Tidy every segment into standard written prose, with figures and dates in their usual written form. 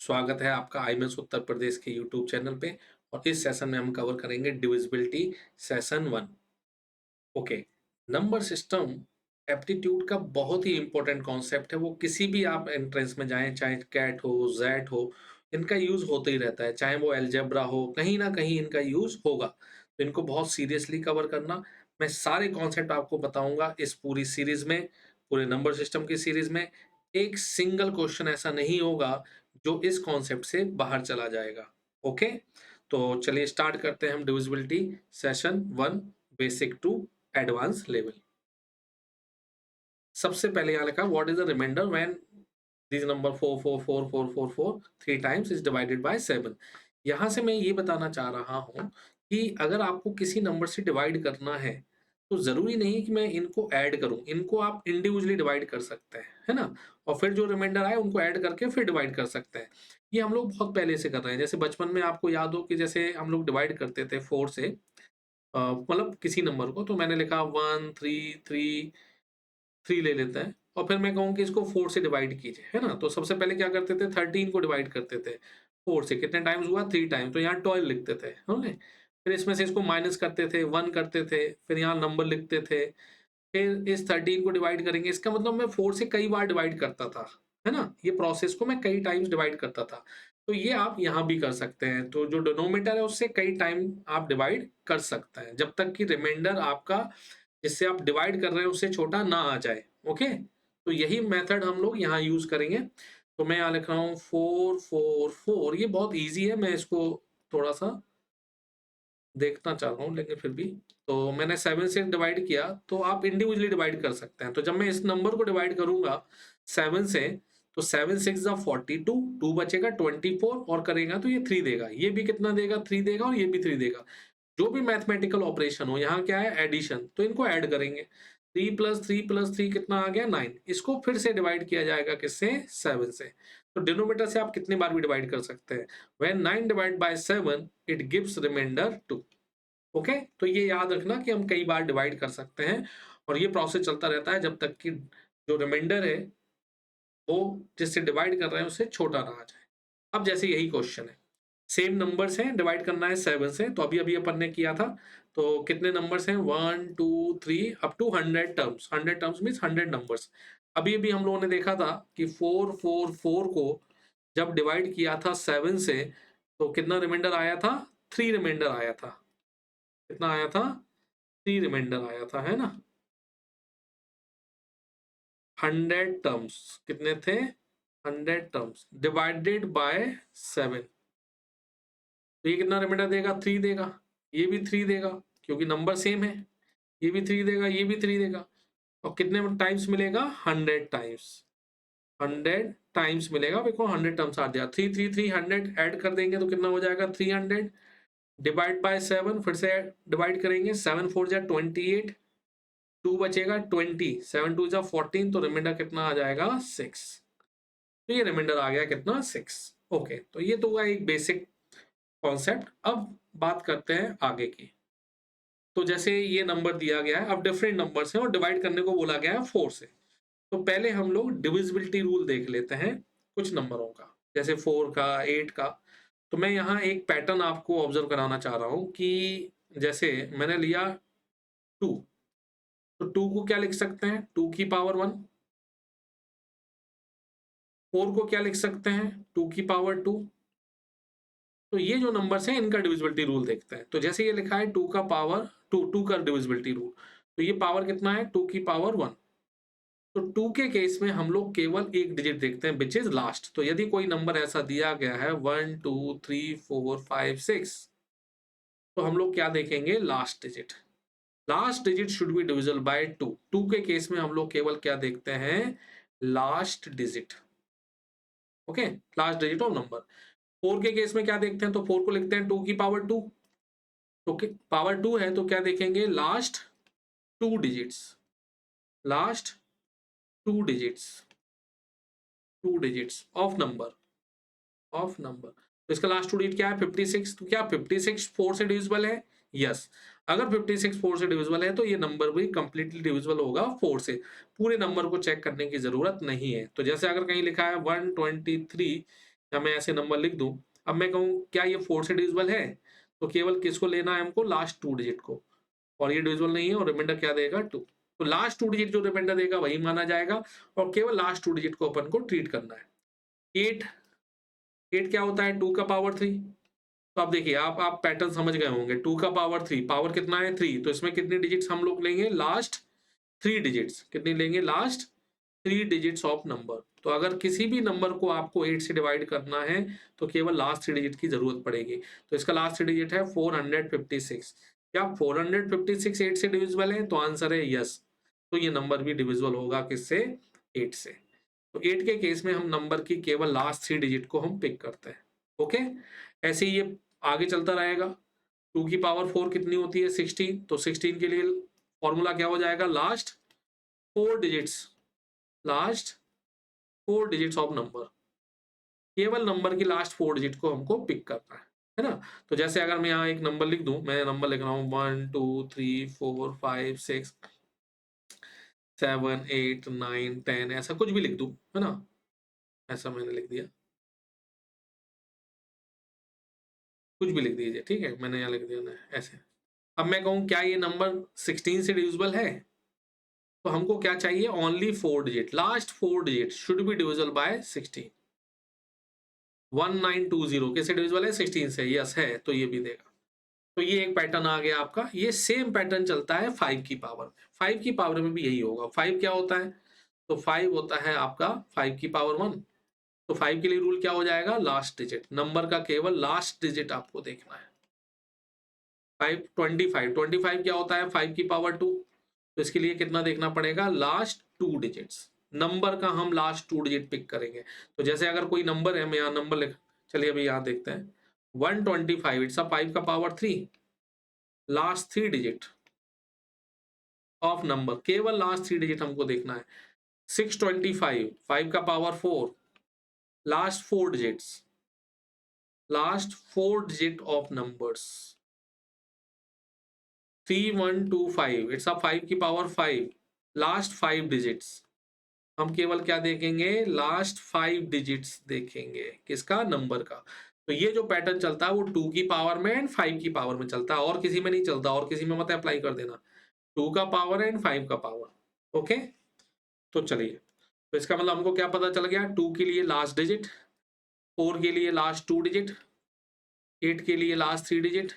स्वागत है आपका आईएमएस उत्तर प्रदेश के यूट्यूब चैनल पे। और इस सेशन में हम कवर करेंगे divisibility session 1। Okay, number system aptitude का बहुत ही इंपॉर्टेंट कॉन्सेप्ट है। वो किसी भी आप एंट्रेंस में जाएं, चाहे कैट हो, जैट हो, इनका यूज होते ही रहता है। चाहे वो एलजेब्रा हो, कहीं ना कहीं इनका यूज होगा, तो इनको बहुत सीरियसली कवर करना। मैं सारे कॉन्सेप्ट आपको बताऊंगा इस पूरी सीरीज में, पूरे नंबर सिस्टम की सीरीज में। एक सिंगल क्वेश्चन ऐसा नहीं होगा जो इस कॉन्सेप्ट से बाहर चला जाएगा। ओके, तो चलिए स्टार्ट करते हैं हम divisibility session 1, basic to advance level. सबसे पहले यहाँ लिखा what is the remainder when this number 444444 three times is divided by 7। यहाँ से मैं ये बताना चाह रहा हूँ कि अगर आपको किसी नंबर से डिवाइड करना है तो जरूरी नहीं कि मैं इनको ऐड करूं, इनको आप इंडिविजुअली डिवाइड कर सकते हैं, है ना। और फिर जो रिमाइंडर आए उनको ऐड करके फिर डिवाइड कर सकते हैं। ये हम लोग बहुत पहले से कर रहे हैं। जैसे बचपन में आपको याद हो कि जैसे हम लोग डिवाइड करते थे 4 से, मतलब किसी नंबर को, तो मैंने लिखा 1 3 3 ले लेते हैं और फिर मैं कहूँ कि इसको 4 से डिवाइड कीजिए, है ना। तो सबसे पहले क्या करते थे, 13 को डिवाइड करते थे 4 से। कितने टाइम्स हुआ, 3 टाइम, तो यहाँ 12 लिखते थे हमने। फिर इसमें से इसको माइनस करते थे, 1 करते थे, फिर यहाँ नंबर लिखते थे। फिर इस 13 को डिवाइड करेंगे, इसका मतलब मैं 4 से कई बार डिवाइड करता था, है ना। ये प्रोसेस को मैं कई टाइम्स डिवाइड करता था। तो ये आप यहाँ भी कर सकते हैं। तो जो डिनोमिनेटर है उससे कई टाइम आप डिवाइड कर सकते हैं, जब तक कि रिमाइंडर आपका जिससे आप डिवाइड कर रहे हैं उससे छोटा ना आ जाए। ओके, तो यही मेथड हम लोग यहाँ यूज करेंगे। तो मैं यहाँ लिख रहा हूँ 444। ये बहुत इजी है, मैं इसको थोड़ा सा देखना चाह रहा हूँ लेकिन फिर भी। तो मैंने 7 से डिवाइड किया, तो आप इंडिविजुअली डिवाइड कर सकते हैं। तो जब मैं इस नंबर को डिवाइड करूंगा 7 से, तो 7 6 42, 2 बचेगा 24, और करेगा तो ये 3 देगा। ये भी कितना देगा, 3 देगा, और ये भी 3 देगा। जो भी मैथमेटिकल ऑपरेशन हो, यहाँ क्या है, एडिशन, तो इनको ऐड करेंगे। 3 + 3 + 3 कितना आ गया, 9। इसको फिर से डिवाइड किया जाएगा किससे, 7 से। तो डिनोमिनेटर से आप कितनी बार भी डिवाइड कर सकते हैं। When 9 divide by 7 it gives remainder 2। Okay, तो ये याद रखना कि हम कई बार डिवाइड कर सकते हैं, और ये प्रोसेस चलता रहता है जब तक कि जो रिमाइंडर है वो जिससे डिवाइड कर रहे हैं उससे छोटा ना आ जाए। अब जैसे यही क्वेश्चन है, सेम नंबर्स हैं, डिवाइड करना है 7 से, तो अभी अभी अपन ने किया था। तो कितने नंबर्स हैं, 1 2 3 up to 100 terms. 100 terms means 100 numbers. अभी अभी हम लोगों ने देखा था कि 444 को जब डिवाइड किया था 7 से, तो कितना रिमाइंडर आया था, 3 रिमाइंडर आया था। कितना आया था, 3 रिमाइंडर आया था, है ना। 100 टर्म्स कितने थे, 100 टर्म्स डिवाइडेड बाय 7। तो ये कितना रिमाइंडर देगा, 3 देगा। ये भी 3 देगा क्योंकि नंबर सेम है। ये भी 3 देगा, ये भी 3 देगा। और कितने टाइम्स मिलेगा, 100 टाइम्स। 100 टाइम्स मिलेगा, देखो 100 टर्म्स आ गया। 3 3 3 100 ऐड कर देंगे तो कितना हो जाएगा, 300 डिवाइड बाय 7। फिर से डिवाइड करेंगे, 7 4 जा 28, 2 बचेगा 20, 7 2 जा 14, तो रिमाइंडर कितना आ जाएगा, 6। तो ये रिमाइंडर आ गया कितना, 6। ओके, तो ये तो हुआ एक बेसिक कॉन्सेप्ट। अब बात करते हैं आगे की। तो जैसे ये नंबर दिया गया है, अब डिफरेंट नंबर्स हैं और डिवाइड करने को बोला गया है 4 से। तो पहले हम लोग डिविजिबिलिटी रूल देख लेते हैं कुछ नंबरों का, जैसे 4 का, 8 का। तो मैं यहाँ एक पैटर्न आपको ऑब्जर्व कराना चाह रहा हूँ कि जैसे मैंने लिया 2, तो 2 को क्या लिख सकते हैं, 2 की पावर 1। 4 को क्या लिख सकते हैं, 2 की पावर 2। तो ये जो नंबर्स हैं इनका डिविजिबिलिटी रूल देखते हैं। तो जैसे ये लिखा है 2 का पावर 2, 2 का डिविजिबिलिटी रूल, तो ये पावर कितना है, 2 की पावर 1। तो 2 के केस में हम लोग केवल एक डिजिट देखते हैं, विच इज लास्ट। तो यदि कोई नंबर ऐसा दिया गया है 1 2 3 4 5 6, तो हम लोग क्या देखेंगे, last digit. Last digit should be divisible by 2। 2 के केस में हम लोग केवल क्या देखते हैं, last digit. Okay, last digit of number. 4 के केस में क्या देखते हैं, तो 4 को लिखते हैं 2 की पावर 2। तो पावर 2 है तो क्या देखेंगे, last 2 digits. Last 2 digits, 2 digits of number. तो इसका लास्ट 2 डिजिट क्या है, 56। तो क्या 56 4 से डिविजिबल है, यस। अगर 56 4 से डिविजिबल है तो ये नंबर भी कंप्लीटली डिविजिबल होगा 4 से। पूरे नंबर को चेक करने की जरूरत नहीं है। तो जैसे अगर कहीं लिखा है 123, या मैं ऐसे नंबर लिख दूं, अब मैं कहूँ क्या ये 4 से डिविजिबल है, तो केवल किसको लेना है हमको, लास्ट 2 डिजिट को, और ये डिविजिबल नहीं है और रिमाइंडर क्या देगा 2। तो लास्ट 2 डिजिट जो रिमाइंडर देगा वही माना जाएगा और केवल लास्ट 2 डिजिट को अपन को ट्रीट करना है। 8 8 क्या होता है, 2 का पावर 3। तो अब देखिए आप पैटर्न समझ गए होंगे, 2 का पावर 3, पावर कितना है 3, तो इसमें कितनी डिजिट्स हम लोग लेंगे, लास्ट 3 डिजिट्स, कितनी लेंगे, लास्ट 3 डिजिट्स ऑफ नंबर। तो अगर किसी भी नंबर को आपको 8 से डिवाइड करना है तो केवल लास्ट 3 डिजिट की जरूरत पड़ेगी। तो इसका लास्ट 3 डिजिट है 456। क्या 456 8 से डिविजिबल है, तो आंसर है यस। तो ये नंबर भी डिविजिबल होगा किससे, 8 से। तो 8 के केस में हम नंबर की केवल लास्ट 3 डिजिट को हम पिक करते हैं। ओके, ऐसे ही ये आगे चलता रहेगा। 2 की पावर 4 कितनी होती है, 16। तो 16 के लिए फॉर्मूला क्या हो जाएगा, last 4 digits, last 4 digits of number, केवल नंबर की लास्ट 4 डिजिट को हमको पिक करना है ना। तो जैसे अगर मैं यहाँ एक नंबर लिख दूं, मैं नंबर लिख रहा हूँ 1 2 3 4 5 6 7 8 9 10, ऐसा कुछ भी लिख दूं, है ना, ऐसा मैंने लिख दिया, कुछ भी लिख दीजिए, ठीक है, मैंने यहाँ लिख दिया ना ऐसे। अब मैं कहूँ क्या ये नंबर 16 से डिविजिबल है, तो हमको क्या चाहिए, only 4 digit, last 4 digit should be divisible by 16। 1920 किससे डिविजिबल है, 16 से, यस है, तो ये भी देगा। तो ये एक पैटर्न आ गया आपका। ये सेम पैटर्न चलता है 5 की पावर में। 5 की पावर में भी यही होगा। 5 क्या होता है, तो 5 होता है आपका 5 की पावर 1। तो 5 के लिए रूल क्या हो जाएगा, लास्ट डिजिट, नंबर का केवल लास्ट डिजिट आपको देखना है। 5 25 25 क्या होता है, 5 की पावर 2। तो इसके लिए कितना देखना पड़ेगा, लास्ट 2 डिजिट्स, नंबर का हम लास्ट 2 डिजिट पिक करेंगे। तो जैसे अगर कोई नंबर है, मैं यहाँ नंबर लिख, चलिए अभी यहाँ देखते हैं 125, इट्स अ 5 का power 3, last 3 digit of number, केवल लास्ट 3 डिजिट हमको देखना है। 625, 5 का power 4, last 4 digits, last 4 digit of numbers. 3125, it's a 5 की पावर 5, लास्ट 5 डिजिट्स। हम केवल क्या देखेंगे, लास्ट 5 डिजिट्स देखेंगे, किसका, नंबर का। तो ये जो पैटर्न चलता है वो 2 की पावर में एंड 5 की पावर में चलता है, और किसी में नहीं चलता, और किसी में मत अप्लाई कर देना। 2 का पावर एंड 5 का पावर। ओके, तो चलिए, तो इसका मतलब हमको क्या पता चल गया, 2 के लिए लास्ट डिजिट, 4 के लिए लास्ट 2 डिजिट, 8 के लिए लास्ट 3 डिजिट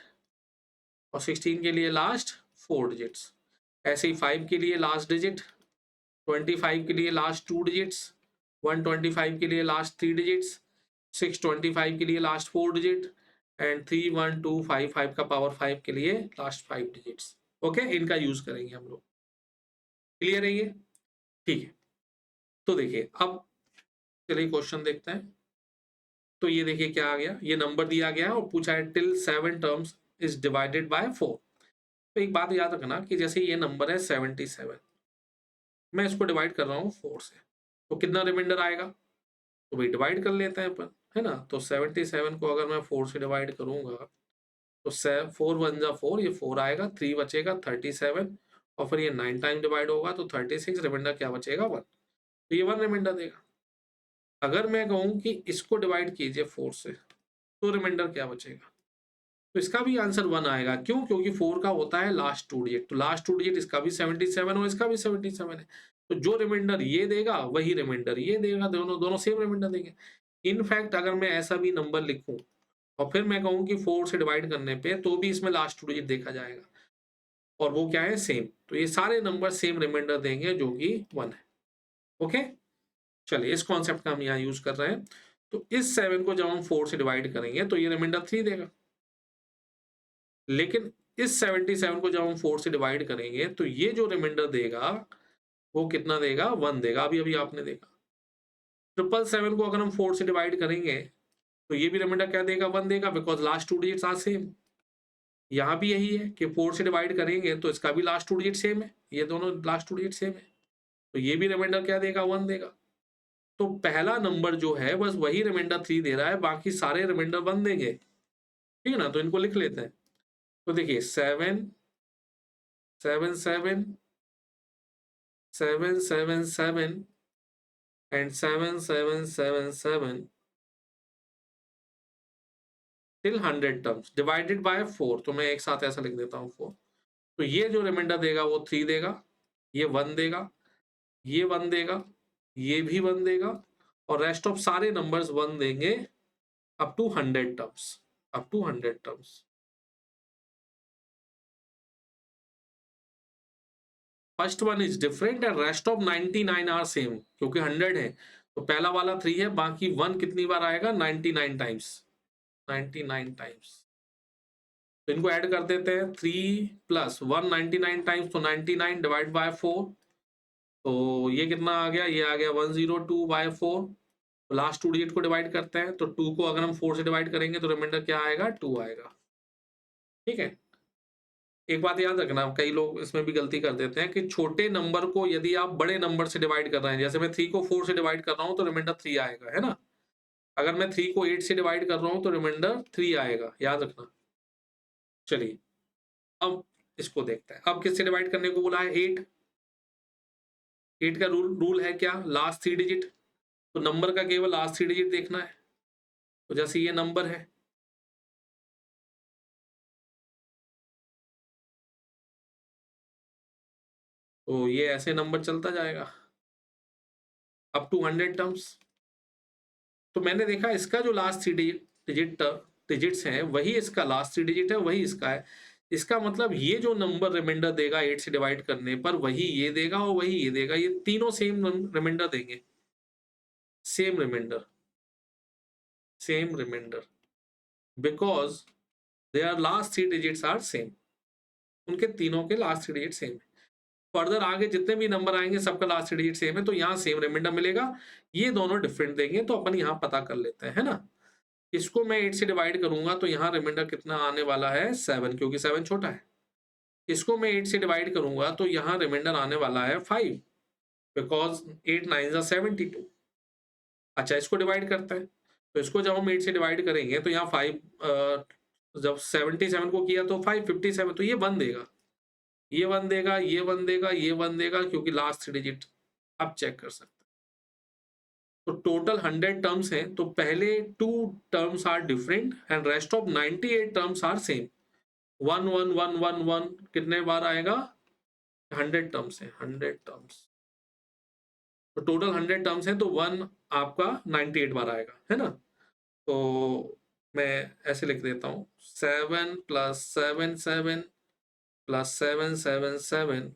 और 16 के लिए लास्ट 4 डिजिट्स। ऐसे ही 5 के लिए लास्ट डिजिट, 25 के लिए लास्ट 2 डिजिट्स, 125 के लिए लास्ट 3 डिजिट्स, 625 के लिए लास्ट 4 डिजिट एंड 31255 का पावर 5 के लिए लास्ट 5 डिजिट्स। ओके, इनका यूज करेंगे हम लोग। क्लियर है ये, ठीक है। तो देखिए अब चलिए क्वेश्चन देखते हैं। तो ये देखिए क्या आ गया, ये नंबर दिया गया है और पूछा है till 7 terms is divided bye 4। तो एक बात याद रखना कि जैसे ये नंबर है 77, मैं इसको डिवाइड कर रहा हूँ 4 से, तो कितना रिमाइंडर आएगा, तो भाई डिवाइड कर लेते हैं अपन, है ना। तो 77 को अगर मैं 4 से डिवाइड करूंगा तो 4 1 जा 4, ये 4 आएगा, 3 बचेगा 37 और फिर ये 9 टाइम डिवाइड होगा तो 36, रिमाइंडर क्या बचेगा 1। तो ये 1 रिमाइंडर देगा। अगर मैं कहूँ कि इसको डिवाइड कीजिए 4 से, तो रिमाइंडर क्या बचेगा, तो इसका भी आंसर 1 आएगा। क्यों, क्योंकि 4 का होता है लास्ट 2 डिजिट, तो लास्ट 2 डिजिट इसका भी 77 और इसका भी 77 है। तो जो रिमाइंडर ये देगा वही रिमाइंडर ये देगा, दोनों दोनों सेम रिमाइंडर देंगे। इनफैक्ट अगर मैं ऐसा भी नंबर लिखूं और फिर मैं कहूं कि 4 से डिवाइड करने पे तो भी इसमें लास्ट 2 डिजिट देखा जाएगा और वो क्या है, सेम। तो ये सारे नंबर सेम रिमाइंडर देंगे जो कि 1 है। ओके, चलिए इस कॉन्सेप्ट का हम यहाँ यूज कर रहे हैं। तो इस 7 को जब हम 4 से डिवाइड करेंगे तो ये रिमाइंडर 3 देगा, लेकिन इस 77 को जब हम 4 से डिवाइड करेंगे तो ये जो रिमाइंडर देगा वो कितना देगा, 1 देगा। अभी अभी आपने देखा 777 को अगर हम 4 से डिवाइड करेंगे तो ये भी रिमाइंडर क्या देगा, 1 देगा, because last 2 digits are same. यहाँ भी यही है कि 4 से डिवाइड करेंगे तो इसका भी लास्ट 2 डिजिट सेम है, ये दोनों लास्ट 2 डिजिट सेम है, तो ये भी रिमाइंडर क्या देगा, 1 देगा। तो पहला नंबर जो है बस वही रिमाइंडर 3 दे रहा है, बाकी सारे रिमाइंडर 1 देंगे। ठीक है ना, तो इनको लिख लेते हैं। तो देखिए 7 7 7 7 7 7 and 7 7 7 7 till 100 terms divided by 4, तो मैं एक साथ ऐसा लिख देता हूँ 4। तो ये जो रिमाइंडर देगा वो 3 देगा, ये 1 देगा, ये 1 देगा, ये भी 1 देगा, और रेस्ट ऑफ सारे नंबर्स 1 देंगे up to 100 terms, up to 100 terms. First one is different and rest of 99 are same, क्योंकि 100 है तो पहला वाला 3 है, बाकी 1 कितनी बार आएगा? 99 टाइम्स, 99 टाइम्स। तो इनको ऐड कर देते हैं, 3 प्लस 1 99 टाइम्स, तो 99 डिवाइड बाय 4, तो ये कितना आ गया? ये आ गया 102 बाय 4। लास्ट 2 डिजिट को डिवाइड करते हैं, तो 2 को अगर हम 4 से डिवाइड करेंगे तो रिमाइंडर क्या आएगा? 2 आएगा। ठीक है, एक बात याद रखना, कई लोग इसमें भी गलती कर देते हैं कि छोटे नंबर को यदि आप बड़े नंबर से डिवाइड कर रहे हैं, जैसे मैं 3 को 4 से डिवाइड कर रहा हूं तो रिमाइंडर 3 आएगा, है ना? अगर मैं 3 को 8 से डिवाइड कर रहा हूं तो रिमाइंडर 3 आएगा, याद रखना। चलिए अब इसको देखते हैं। अब किससे डिवाइड करने को बोला है? 8। 8 का रूल है क्या? Last 3 digit. तो नंबर का केवल लास्ट 3 डिजिट देखना है। तो जैसे ये नंबर है, तो ये ऐसे नंबर चलता जाएगा अप टू 100 टर्म्स। तो मैंने देखा इसका जो लास्ट 3 डिजिट्स हैं वही इसका लास्ट 3 डिजिट है, वही इसका है। इसका मतलब ये जो नंबर रिमाइंडर देगा 8 से डिवाइड करने पर, वही ये देगा और वही ये देगा, ये तीनों सेम रिमाइंडर देंगे। Same remainder, same remainder, because there last 3 digits are same. उनके तीनों के लास्ट 3 डिजिट सेम है। फर्दर आगे जितने भी नंबर आएंगे सबका लास्ट 3 डिजिट सेम है, तो यहाँ सेम रिमाइंडर मिलेगा। ये दोनों डिफरेंट देंगे, तो अपन यहाँ पता कर लेते हैं, है ना? इसको मैं 8 से डिवाइड करूंगा तो यहाँ रिमाइंडर कितना आने वाला है? 7, क्योंकि 7 छोटा है। इसको मैं 8 से डिवाइड करूंगा तो यहाँ रिमाइंडर आने वाला है 5, बिकॉज 8 9 जा 72। अच्छा, इसको डिवाइड करते हैं, तो इसको जब हम 8 से डिवाइड करेंगे तो यहाँ 5, जब 77 को किया तो 5 57, तो ये 1 देगा, ये 1 देगा, ये 1 देगा, ये 1 देगा, क्योंकि लास्ट 3 डिजिट आप चेक कर सकते हैं। तो टोटल 100 टर्म्स हैं, तो पहले 2 terms are different and rest of 98 terms are same. 1 1 1 1 1 कितने बार आएगा? 100 टर्म्स है, 100 टर्म्स। तो टोटल 100 टर्म्स है, तो 1 आपका 98 बार आएगा, है ना? तो मैं ऐसे लिख देता हूँ, 7 प्लस 7 7 प्लस 7 7 7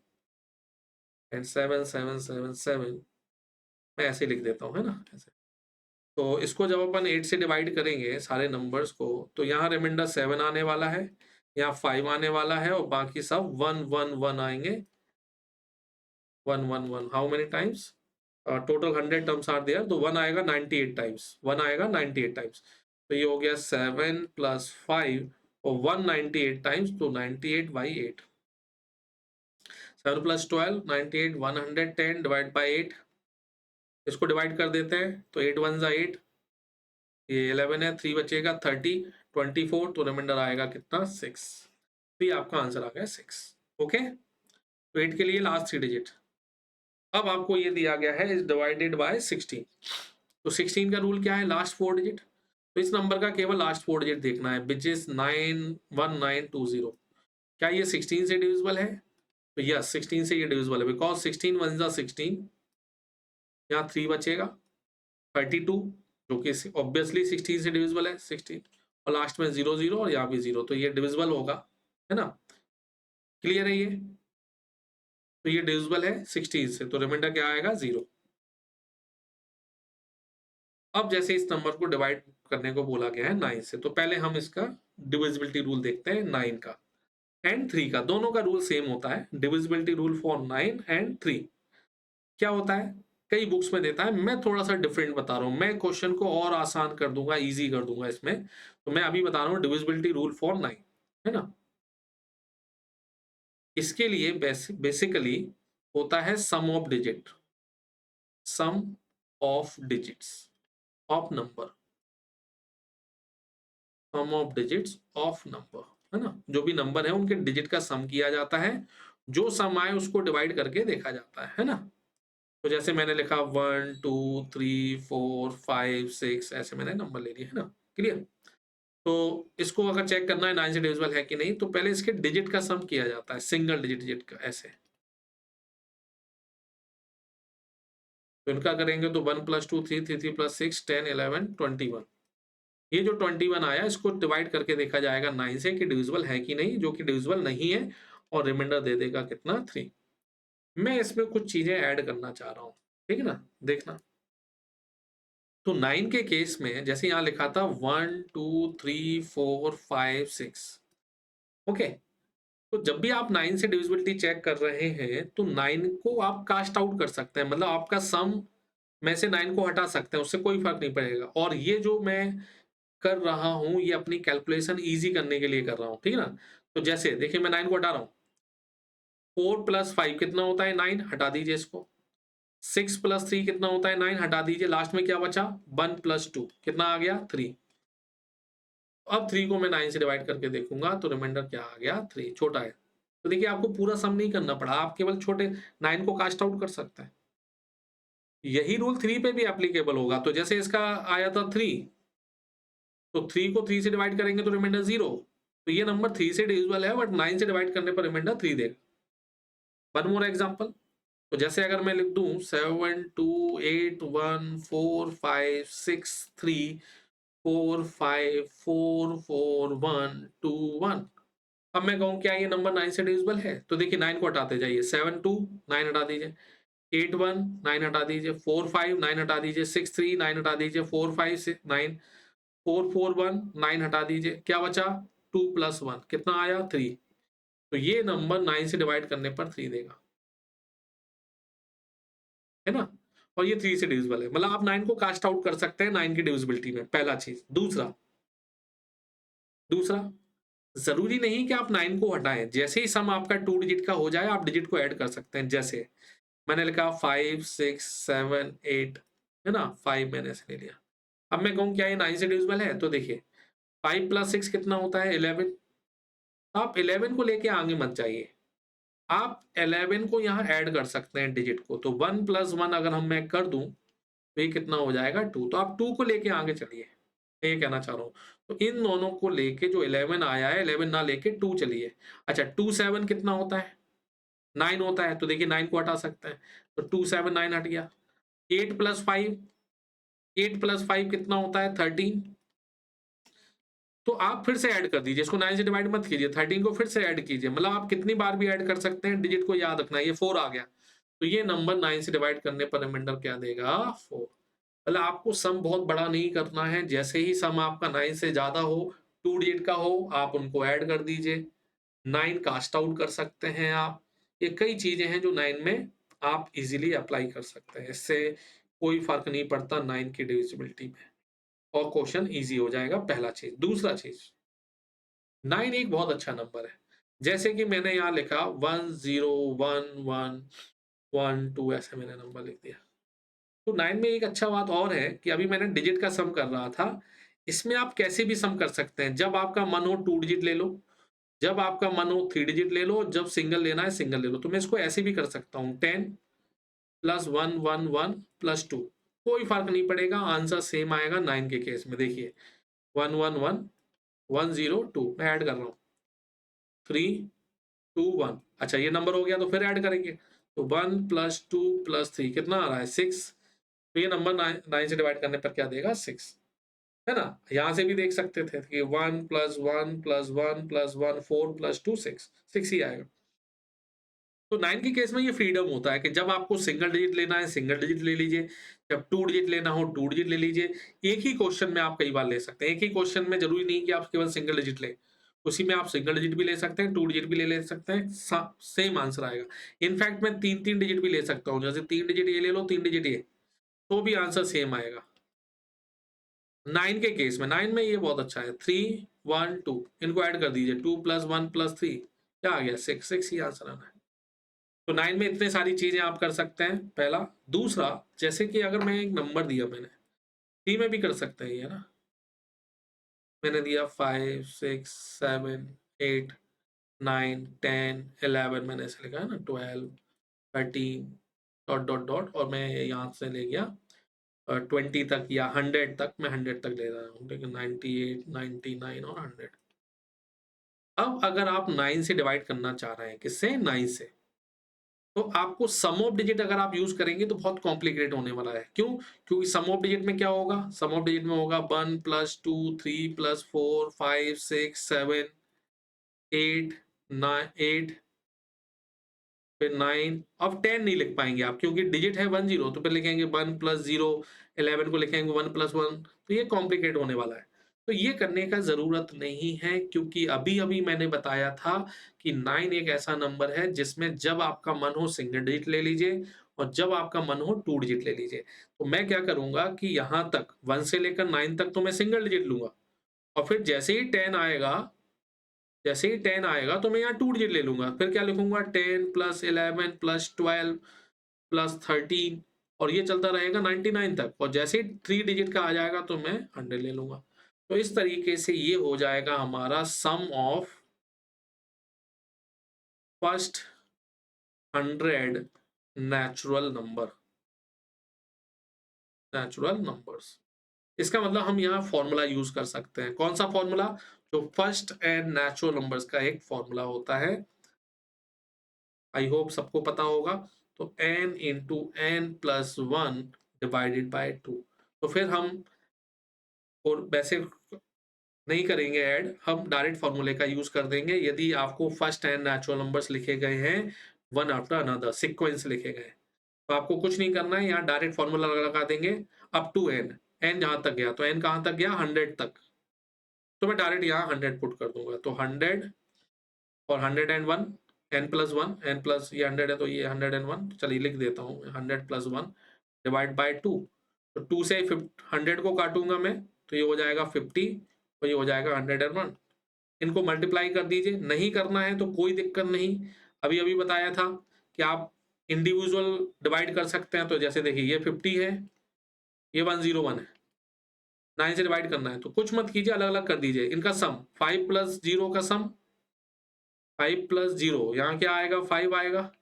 एंड 7 7 7 7, मैं ऐसे लिख देता हूँ, है ना? ऐसे। तो इसको जब अपन 8 से डिवाइड करेंगे सारे नंबर्स को, तो यहाँ रिमाइंडर 7 आने वाला है, यहाँ 5 आने वाला है, और बाकी सब 1 1 1 आएंगे। 1 1 1 how many times? Total 100 terms are there, तो 1 आएगा 98 टाइम्स, 1 आएगा 98 टाइम्स। तो ये हो गया 7 प्लस 5 और 198 टाइम्स, तो 98 बाई 8। 7 plus 12 98, 110 divide by 8। इसको डिवाइड कर देते हैं, तो 8 1 जा 8, ये 11 है, 3 बचेगा 30, 24, तो रिमाइंडर आएगा कितना? 6। तो ये आपका आंसर आ गया 6। ओके, तो 8 के लिए लास्ट 3 डिजिट। अब आपको ये दिया गया है इज डिवाइडेड बाय 16। तो 16 का रूल क्या है? Last 4 digit. तो इस नंबर का केवल लास्ट 4 डिजिट देखना है, विच इज 91920। क्या ये 16 से डिविजिबल है? तो यस, 16 से ये डिविजिबल है, बिकॉज 16 1 जा 16, यहाँ 3 बचेगा 32, जो कि ऑब्वियसली 16 से डिविजिबल है 16, और लास्ट में 0 0 और यहाँ भी 0, तो ये डिविजिबल होगा, है ना? क्लियर है ये? तो ये डिविजिबल है 16 से, तो रिमाइंडर क्या आएगा? 0। अब जैसे इस नंबर को डिवाइड करने को बोला गया है 9 से, तो पहले हम इसका डिविजिबिलिटी रूल देखते हैं 9 का एंड 3 का। दोनों का रूल सेम होता है, डिविजिबिलिटी रूल फॉर 9 एंड 3। क्या होता है? कई बुक्स में देता है, मैं थोड़ा सा डिफरेंट बता रहा हूँ, मैं क्वेश्चन को और आसान कर दूंगा, इजी कर दूंगा इसमें। तो मैं अभी बता रहा हूँ डिविजिबिलिटी रूल फॉर 9, है ना? इसके लिए बेसिकली होता है sum of digit, sum of digits of number, sum of digits of number, है ना? जो भी नंबर है उनके डिजिट का सम किया जाता है, जो सम आए उसको डिवाइड करके देखा जाता है ना? तो जैसे मैंने लिखा 1 2 3 4 5 6, ऐसे मैंने नंबर ले लिए, है ना? क्लियर? तो इसको अगर चेक करना है 9 से डिविजिबल है कि नहीं, तो पहले इसके डिजिट का सम किया जाता है, सिंगल डिजिट का ऐसे। तो इनका करेंगे तो 1 + 2 3 3 3 + 6 10 11 21। ये जो 21 आया इसको डिवाइड करके देखा जाएगा 9 से कि डिविजिबल है कि नहीं, जो कि डिविजिबल नहीं है और रिमाइंडर दे देगा कितना 3। मैं इसमें कुछ चीजें ऐड करना चाह रहा हूँ, ठीक है ना? देखना। तो 9 के केस में जैसे यहाँ लिखा था 1 2 3 4 5 6, ओके। तो जब भी आप 9 से डिविजिबिलिटी चेक कर रहे हैं तो 9 को आप कास्ट आउट कर सकते हैं, मतलब आपका सम में से 9 को हटा सकते हैं, उससे कोई फर्क नहीं पड़ेगा। और ये जो मैं कर रहा हूँ ये अपनी कैलकुलेशन ईज़ी करने के लिए कर रहा हूँ, ठीक है ना? तो जैसे देखिए मैं 9 को हटा रहा हूँ, 4 + 5 कितना होता है 9, हटा दीजिए इसको। 6 + 3 कितना होता है 9, हटा दीजिए। लास्ट में क्या बचा 1 + 2 कितना आ गया 3। अब 3 को मैं 9 से डिवाइड करके देखूँगा तो रिमाइंडर क्या आ गया 3, छोटा है। तो देखिए आपको पूरा सम नहीं करना पड़ा, आप केवल छोटे 9 को कास्ट आउट कर सकते हैं। यही रूल 3 पे भी एप्लीकेबल होगा। तो जैसे इसका आया था 3, तो 3 को 3 से डिवाइड करेंगे तो रिमाइंडर 0। तो ये नंबर 3 से डिविजिबल है बट 9 से डिवाइड करने पर रिमाइंडर 3 देगा। One more example. तो जैसे अगर मैं लिख दूं 7 2 8 1 4 5 6 3 4 5 4 4 1 2 1। अब मैं कहूं क्या ये नंबर 9 से डिविजिबल है? तो देखिए 9 को हटाते जाइए, 7 2 9 हटा दीजिए, 8 1 9 हटा दीजिए, 4 5 9 हटा दीजिए, 6 3 9 हटा दीजिए, 4 5 6 9 4 4 1 9 हटा दीजिए, क्या बचा 2 + 1 कितना आया 3। तो ये नंबर 9 से डिवाइड करने पर 3 देगा, है ना? और ये 3 से डिविजिबल है, मतलब आप 9 को कास्ट आउट कर सकते हैं 9 की डिविजिबिलिटी में, पहला चीज। दूसरा दूसरा जरूरी नहीं कि आप 9 को हटाएं, जैसे ही सम आपका 2 डिजिट का हो जाए आप डिजिट को ऐड कर सकते हैं। जैसे मैंने लिखा 5 6 7 8, है ना? 5 मैंने ऐसे ले लिया। अब मैं कहूँ क्या ये 9 से डिविजिबल है? तो देखिए 5 + 6 कितना होता है 11। आप 11 को लेके आगे मत जाइए, आप 11 को यहाँ ऐड कर सकते हैं डिजिट को। तो 1 + 1 अगर हम मैं कर दूं तो ये कितना हो जाएगा 2। तो आप 2 को लेके आगे चलिए, मैं ये कहना चाह रहा हूँ। तो इन दोनों को लेके जो 11 आया है 11 ना लेके 2 चलिए। अच्छा 2 7 कितना होता है 9 होता है, तो देखिए 9 को हटा सकते हैं। तो 2 7 9 हट गया। 8 + 5 8 + 5 कितना होता है 13। तो आप फिर से ऐड कर दीजिए, इसको 9 से डिवाइड मत कीजिए, 13 को फिर से ऐड कीजिए, मतलब आप कितनी बार भी ऐड कर सकते हैं, डिजिट को याद रखना है। ये 4 आ गया, तो ये नंबर 9 से डिवाइड करने पर रिमाइंडर क्या देगा 4। मतलब आपको सम बहुत बड़ा नहीं करना है, जैसे ही सम आपका 9 से ज़्यादा हो, 2 डिजिट का हो, आप उनको ऐड कर दीजिए। 9 कास्ट आउट कर सकते हैं आप। ये कई चीज़ें हैं जो 9 में आप इज़िली अप्लाई कर सकते हैं। इससे कोई फ़र्क नहीं पड़ता 9 की डिविजिबिलिटी में, और क्वेश्चन ईज़ी हो जाएगा, पहला चीज़। दूसरा चीज़, 9 एक बहुत अच्छा नंबर है। जैसे कि मैंने यहाँ लिखा 1 0 1 1 1 2 ऐसे मैंने नंबर लिख दिया। तो 9 में एक अच्छा बात और है कि अभी मैंने डिजिट का सम कर रहा था, इसमें आप कैसे भी सम कर सकते हैं। जब आपका मन हो 2 डिजिट ले लो, जब आपका मन हो 3 डिजिट ले लो, जब सिंगल लेना है सिंगल ले लो। तो मैं इसको ऐसे भी कर सकता हूँ 10 + 1 1 1 + 2, कोई फ़र्क नहीं पड़ेगा, आंसर सेम आएगा 9 के केस में। देखिए 1 1 1 1 0 2 मैं ऐड कर रहा हूँ, 3 2 1। अच्छा ये नंबर हो गया तो फिर ऐड करेंगे। तो 1 + 2 + 3 कितना आ रहा है 6। तो ये नंबर 9 से डिवाइड करने पर क्या देगा 6, है ना? यहाँ से भी देख सकते थे कि 1 + 1 + 1 + 1 4 + 2 6, 6 ही आएगा। तो 9 के केस में ये फ्रीडम होता है कि जब आपको सिंगल डिजिट लेना है सिंगल डिजिट ले लीजिए, जब 2 डिजिट लेना हो 2 डिजिट ले लीजिए। एक ही क्वेश्चन में आप कई बार ले सकते हैं। एक ही क्वेश्चन में ज़रूरी नहीं कि आप केवल सिंगल डिजिट लें। उसी में आप सिंगल डिजिट भी ले सकते हैं, 2 डिजिट भी ले सकते हैं, सेम आंसर आएगा। इनफैक्ट मैं 3-3 डिजिट भी ले सकता हूँ, जैसे 3 डिजिट ये ले लो, 3 डिजिट ये, तो भी आंसर सेम आएगा। 9 के केस में 9 में ये बहुत अच्छा है, 3 1 2 इनको ऐड कर दीजिए, 2 + 1 + 3 क्या आ गया 6, 6 ही आंसर आना है। तो 9 में इतने सारी चीज़ें आप कर सकते हैं, पहला। दूसरा, जैसे कि अगर मैं एक नंबर दिया मैंने, 3 में भी कर सकते हैं ये ना। मैंने दिया 5 6 7 8 9 10 11 मैंने ऐसे लिखा है ना, 12 13 डॉट, डॉट, डॉट, और मैं यहाँ से ले गया 20 तक या 100 तक, मैं 100 तक ले रहा हूँ, ठीक है, 98, 99 और 100। अब अगर आप 9 से डिवाइड करना चाह रहे हैं, किससे? 9 से, तो आपको सम ऑफ डिजिट अगर आप यूज़ करेंगे तो बहुत कॉम्प्लिकेट होने वाला है। क्यों? क्योंकि सम ऑफ डिजिट में क्या होगा? सम ऑफ डिजिट में होगा 1 + 2 3 + 4 5 6 7 8 8 फिर 9, अब 10 नहीं लिख पाएँगे आप, क्योंकि डिजिट है 10, तो फिर लिखेंगे 1 + 0, 11 को लिखेंगे 1 + 1, तो ये कॉम्प्लिकेट होने वाला है। तो ये करने का ज़रूरत नहीं है, क्योंकि अभी-अभी मैंने बताया था कि 9 एक ऐसा नंबर है जिसमें जब आपका मन हो सिंगल डिजिट ले लीजिए और जब आपका मन हो 2 डिजिट ले लीजिए। तो मैं क्या करूँगा कि यहाँ तक 1 से लेकर 9 तक तो मैं सिंगल डिजिट लूँगा और फिर जैसे ही 10 आएगा तो मैं यहाँ 2 डिजिट ले लूँगा। फिर क्या लिखूँगा? 10 + 11 + 12 + 13 और ये चलता रहेगा 99 तक, और जैसे ही 3 डिजिट का आ जाएगा तो मैं 100 ले लूँगा। तो इस तरीके से ये हो जाएगा हमारा सम ऑफ फर्स्ट 100 नेचुरल नंबर्स। इसका मतलब हम यहाँ फ़ॉर्मूला यूज़ कर सकते हैं। कौन-सा फ़ॉर्मूला? जो फर्स्ट एंड नेचुरल नंबर्स का एक फ़ॉर्मूला होता है। आई होप सबको पता होगा। तो n into n plus 1 divided by 2। तो फिर हम और वैसे नहीं करेंगे ऐड, हम डायरेक्ट फ़ॉर्मूले का यूज़ कर देंगे यदि आपको फर्स्ट एंड नेचुरल नंबर्स लिखे गए हैं वन आफ्टर अनदर, सीक्वेंस लिखे गए हैं। तो आपको कुछ नहीं करना है, यहाँ डायरेक्ट फ़ॉर्मूला लगा देंगे अप टू n, n जहाँ तक गया, तो n कहाँ तक गया? 100 तक। तो मैं डायरेक्ट यहाँ 100 पुट कर दूँगा। तो 100 और 101, n प्लस 1, n प्लस ये 100 है तो ये 101, चलिए लिख देता हूँ 100 प्लस 1 डिवाइड बाय 2। तो 2 से 100 को काटूंगा मैं, तो ये हो जाएगा 50 और ये हो जाएगा 101। इनको मल्टीप्लाई कर दीजिए, नहीं करना है तो कोई दिक्कत नहीं। अभी अभी बताया था कि आप इंडिविजुअल डिवाइड कर सकते हैं। तो जैसे देखिए ये 50 है, ये 101 है, 9 से डिवाइड करना है तो कुछ मत कीजिए, अलग अलग कर दीजिए। इनका सम 5 + 0 का सम 5 + 0, यहाँ क्या आएगा? 5 आएगा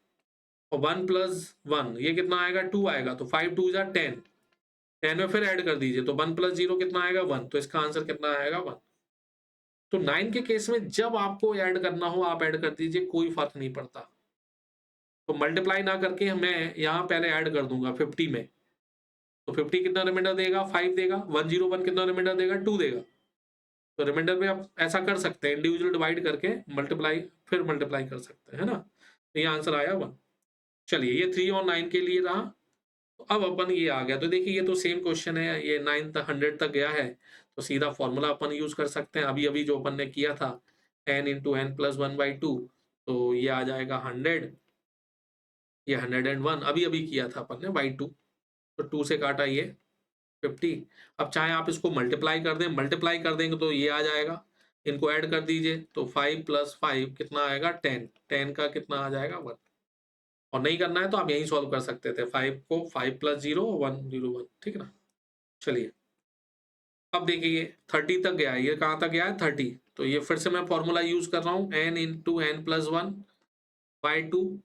और 1 + 1 ये कितना आएगा? 2 आएगा। तो 5 2 जा 10, 10 में फिर ऐड कर दीजिए तो 1 + 0 कितना आएगा? 1। तो इसका आंसर कितना आएगा? 1। तो 9 के केस में जब आपको ऐड करना हो आप ऐड कर दीजिए, कोई फर्क नहीं पड़ता। तो मल्टीप्लाई ना करके मैं यहाँ पहले ऐड कर दूंगा 50 में, तो 50 कितना रिमाइंडर देगा? 5 देगा। 101 कितना रिमाइंडर देगा? 2 देगा। तो रिमाइंडर में आप ऐसा कर सकते हैं, इंडिविजुअल डिवाइड करके मल्टीप्लाई, फिर मल्टीप्लाई कर सकते हैं, है ना? तो ये आंसर आया 1। चलिए ये 3 और 9 के लिए रहा। तो अब अपन ये आ गया, तो देखिए ये तो सेम क्वेश्चन है, ये 9 तक 100 तक गया है, तो सीधा फॉर्मूला अपन यूज कर सकते हैं। अभी अभी जो अपन ने किया था n इंटू n प्लस 1/2, तो ये आ जाएगा 100, ये 101 अभी अभी किया था अपन ने बाई 2, तो 2 से काटा ये 50। अब चाहे आप इसको मल्टीप्लाई कर दें, मल्टीप्लाई कर देंगे तो ये आ जाएगा, इनको ऐड कर दीजिए तो 5 + 5 कितना आएगा? 10, 10 का कितना आ जाएगा? 1। और नहीं करना है तो आप यहीं सॉल्व कर सकते थे, 5 को 5 + 0 101, ठीक है ना? चलिए अब देखिए 30 तक गया है, ये कहाँ तक गया है? 30। तो ये फिर से मैं फॉर्मूला यूज कर रहा हूँ, n into n plus 1 by 2।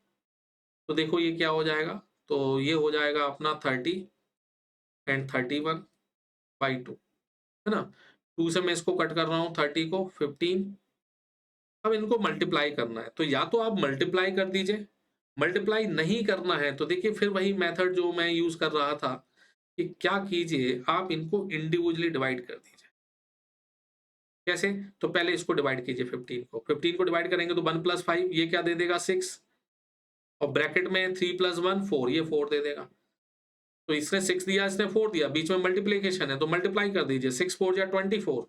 तो देखो ये क्या हो जाएगा? तो ये हो जाएगा अपना 30 एंड 31 बाई 2, है ना? 2 से मैं इसको कट कर रहा हूँ, 30 को 15। अब इनको मल्टीप्लाई करना है, तो या तो आप मल्टीप्लाई कर दीजिए, मल्टीप्लाई नहीं करना है तो देखिए फिर वही मेथड जो मैं यूज कर रहा था कि क्या कीजिए, आप इनको इंडिविजुअली डिवाइड कर दीजिए। कैसे? तो पहले इसको डिवाइड कीजिए 15 को, 15 को डिवाइड करेंगे तो 1 + 5 ये क्या दे देगा? 6, और ब्रैकेट में 3 + 1 4, ये 4 दे देगा। तो इसने 6 दिया, इसने 4 दिया, बीच में मल्टीप्लिकेशन है तो मल्टीप्लाई कर दीजिए, 6 4 जा 24,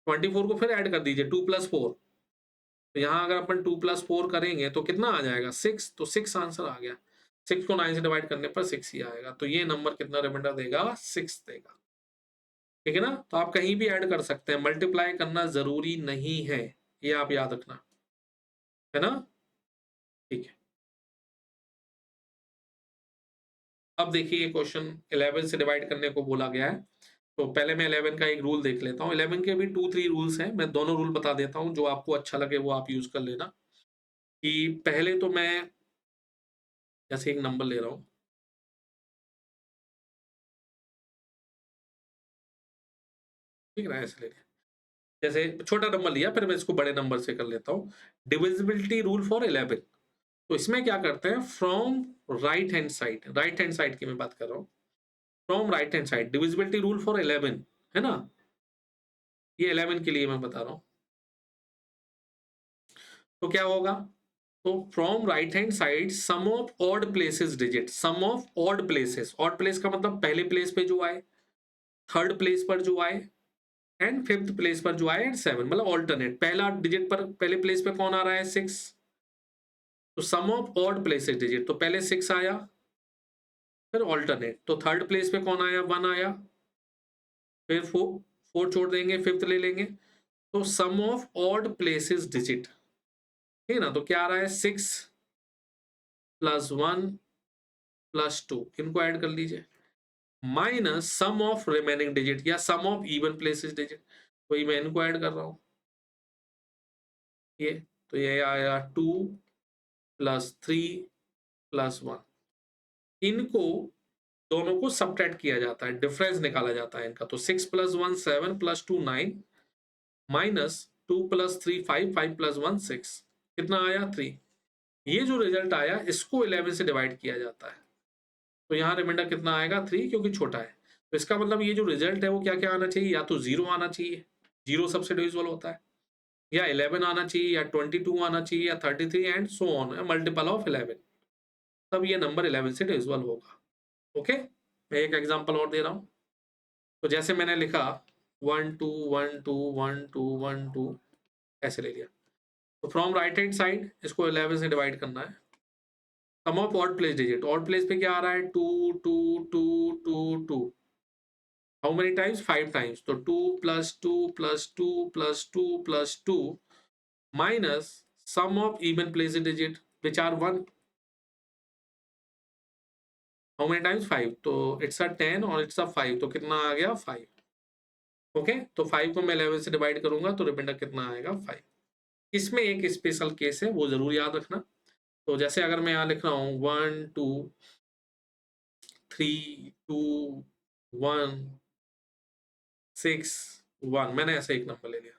24 को फिर ऐड कर दीजिए 2 + 4। तो यहाँ अगर अपन 2 + 4 करेंगे तो कितना आ जाएगा? 6। तो 6 आंसर आ गया। 6 को 9 से डिवाइड करने पर 6 ही आएगा। तो ये नंबर कितना रिमाइंडर देगा? 6 देगा। ठीक है ना? तो आप कहीं भी ऐड कर सकते हैं, मल्टीप्लाई करना ज़रूरी नहीं है, ये आप याद रखना, है ना? ठीक है। अब देखिए ये क्वेश्चन 11 से डिवाइड करने को बोला गया है। तो पहले मैं 11 का एक रूल देख लेता हूँ। 11 के भी 2-3 रूल्स हैं, मैं दोनों रूल बता देता हूँ, जो आपको अच्छा लगे वो आप यूज़ कर लेना। कि पहले तो मैं जैसे एक नंबर ले रहा हूँ, ठीक है, ऐसे ले लिया। जैसे छोटा नंबर लिया, फिर मैं इसको बड़े नंबर से कर लेता हूँ। डिविजिबिलिटी रूल फॉर 11, तो इसमें क्या करते हैं, फ्रॉम राइट हैंड साइड की मैं बात कर रहा हूँ, from right hand side divisibility rule for 11, है ना, ये 11 के लिए मैं बता रहा हूँ। तो क्या होगा, तो from right hand side sum of odd places digit, sum of odd places, odd place का मतलब पहले प्लेस पे जो आए, थर्ड प्लेस पर जो आए, एंड फिफ्थ प्लेस पर जो आए, एंड 7, मतलब ऑल्टरनेट, पहला डिजिट पर पहले प्लेस पे कौन आ रहा है, 6, तो सम ऑफ ऑड प्लेसेस डिजिट, तो पहले 6 आया, फिर ऑल्टरनेट, तो थर्ड प्लेस पे कौन आया, 1 आया, फिर 4 छोड़ देंगे, फिफ्थ ले लेंगे, तो सम ऑफ ऑड प्लेसेस डिजिट, ठीक है ना, तो क्या आ रहा है, 6 प्लस 1 प्लस 2, इनको ऐड कर लीजिए, minus sum of remaining digit या सम ऑफ इवन प्लेसेस डिजिट, वही मैं इनको ऐड कर रहा हूं, ये, तो ये आया 2 प्लस 3 प्लस 1, इनको दोनों को सबट्रैक्ट किया जाता है, डिफरेंस निकाला जाता है इनका, तो 6 plus 1 7 plus 2 9 minus 2 plus 3 5 5 plus 1 6, कितना आया 3, ये जो रिजल्ट आया इसको 11 से डिवाइड किया जाता है, तो यहाँ रिमाइंडर कितना आएगा 3, क्योंकि छोटा है, तो इसका मतलब ये जो रिजल्ट है वो क्या क्या आना चाहिए, या तो 0 आना चाहिए, 0 सबसे डिविजिबल होता है, या 11 आना चाहिए, या 22 आना चाहिए, या 33 and so on, multiple of 11, तब ये नंबर 11 से डिविजिबल होगा। ओके, मैं एक एग्जांपल और दे रहा हूँ, तो जैसे मैंने लिखा 1 2 1 2 1 2 1 2, ऐसे ले लिया, तो फ्रॉम राइट हैंड साइड इसको 11 से डिवाइड करना है, sum of odd place digit, odd place पे क्या आ रहा है, 2 2 2 2 2, हाउ मेनी टाइम्स, 5 टाइम्स, तो 2 plus 2 plus 2 plus 2 plus 2 minus sum of even place digit which are 1, how many times 5, तो इट्स अ 10 और इट्स अ 5, तो कितना आ गया 5, ओके, तो 5 को मैं 11 से डिवाइड करूंगा तो रिमाइंडर कितना आएगा 5। इसमें एक स्पेशल केस है, वो जरूर याद रखना, तो जैसे अगर मैं यहाँ लिख रहा हूँ 1 2 3 2 1 6 1, मैंने ऐसे एक नंबर ले लिया,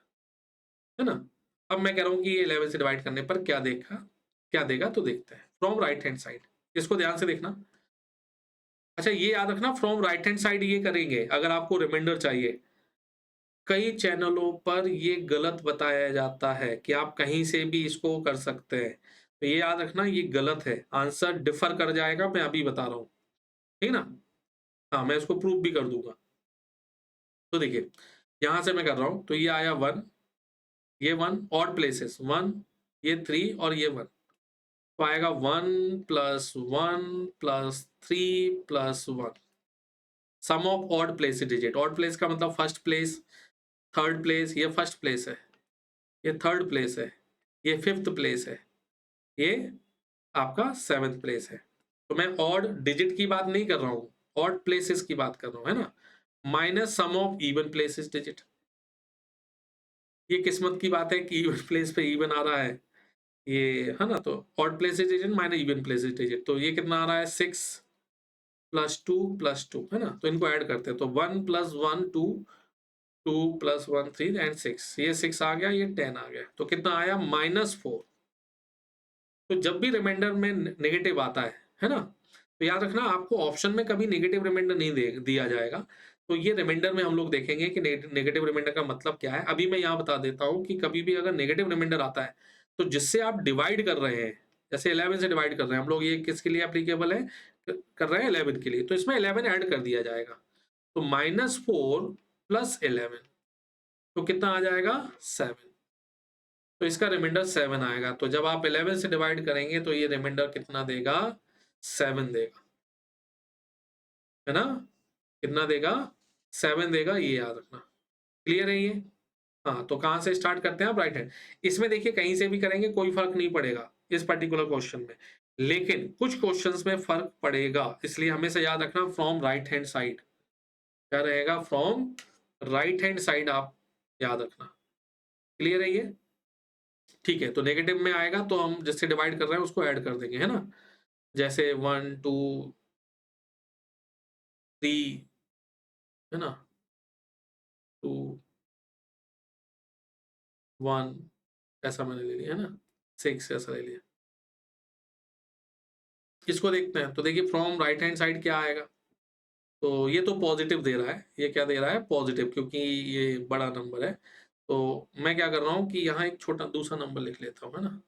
है ना, अब मैं कह रहा हूँ कि ये 11 से डिवाइड करने पर क्या देगा, तो देखते हैं, फ्रॉम राइट हैंड साइड, इसको ध्यान से देखना। अच्छा, ये याद रखना, फ्रॉम राइट हैंड साइड ये करेंगे अगर आपको रिमाइंडर चाहिए, कई चैनलों पर ये गलत बताया जाता है कि आप कहीं से भी इसको कर सकते हैं, तो ये याद रखना, ये गलत है, आंसर डिफर कर जाएगा, मैं अभी बता रहा हूँ, ठीक ना, हाँ मैं इसको प्रूव भी कर दूंगा, तो देखिए यहां से मैं कर रहा हूं, तो ये आया 1, ये 1 ऑड प्लेसेस 1, ये 3 और ये 1, तो आएगा 1 plus 1 plus 3 plus 1, sum of odd place digit, odd place का मतलब फर्स्ट प्लेस, थर्ड प्लेस, ये फर्स्ट प्लेस है, ये थर्ड प्लेस है, ये फिफ्थ प्लेस है, ये आपका सेवेंथ प्लेस है, तो मैं ऑड डिजिट की बात नहीं कर रहा हूं, ऑड प्लेसेस की बात कर रहा हूं, है ना, minus sum of even places digit, ये किस्मत की बात है कि इवन प्लेस पे इवन आ रहा है, ये है ना, तो odd places digit minus even places digit, तो ये कितना आ रहा है 6 प्लस 2 है ना, तो इनको ऐड करते हैं, तो 1 प्लस 1 2 2 प्लस 1 3 एंड 6, ये 6 आ गया, ये 10 आ गया, तो कितना आया -4, तो जब भी रिमाइंडर में नेगेटिव आता है ना, तो याद रखना आपको ऑप्शन में कभी नेगेटिव रिमाइंडर नहीं दिया जाएगा, तो ये रिमाइंडर में हम लोग देखेंगे कि नेगेटिव रिमाइंडर का मतलब क्या है। अभी मैं यहाँ बता देता हूँ कि कभी भी अगर नेगेटिव रिमाइंडर आता है तो जिससे आप डिवाइड कर रहे हैं, जैसे 11 से डिवाइड कर रहे हैं हम लोग, ये किसके लिए एप्लीकेबल है, कर रहे हैं 11 के लिए, तो इसमें 11 ऐड कर दिया जाएगा, तो -4 प्लस 11, तो कितना आ जाएगा 7, तो इसका रिमाइंडर 7 आएगा, तो जब आप 11 से डिवाइड करेंगे तो ये रिमाइंडर कितना देगा, 7 देगा, है ना, कितना देगा 7 देगा, ये याद रखना, क्लियर है ये। हाँ, तो कहां से स्टार्ट करते हैं आप, राइट हैंड, इसमें देखिए कहीं से भी करेंगे कोई फर्क नहीं पड़ेगा इस पर्टिकुलर क्वेश्चन में, लेकिन कुछ क्वेश्चंस में फर्क पड़ेगा, इसलिए हमेशा याद रखना फ्रॉम राइट हैंड साइड, क्या रहेगा, फ्रॉम राइट हैंड साइड आप याद रखना, क्लियर है ये, ठीक है, तो नेगेटिव में आएगा तो हम जिससे डिवाइड कर रहे हैं उसको ऐड कर देंगे, है ना, जैसे 1 2 3, है ना, 2 1 ऐसा मैंने ले लिया है ना, 6 ऐसा ले लिया। इसको देखते हैं, तो देखिए फ्रॉम राइट हैंड साइड क्या आएगा? तो ये तो पॉजिटिव दे रहा है, ये क्या दे रहा है? पॉजिटिव, क्योंकि ये बड़ा नंबर है। तो मैं क्या कर रहा हूँ कि यहाँ एक छोटा दूसरा नंबर लिख लेता हूँ, है ना?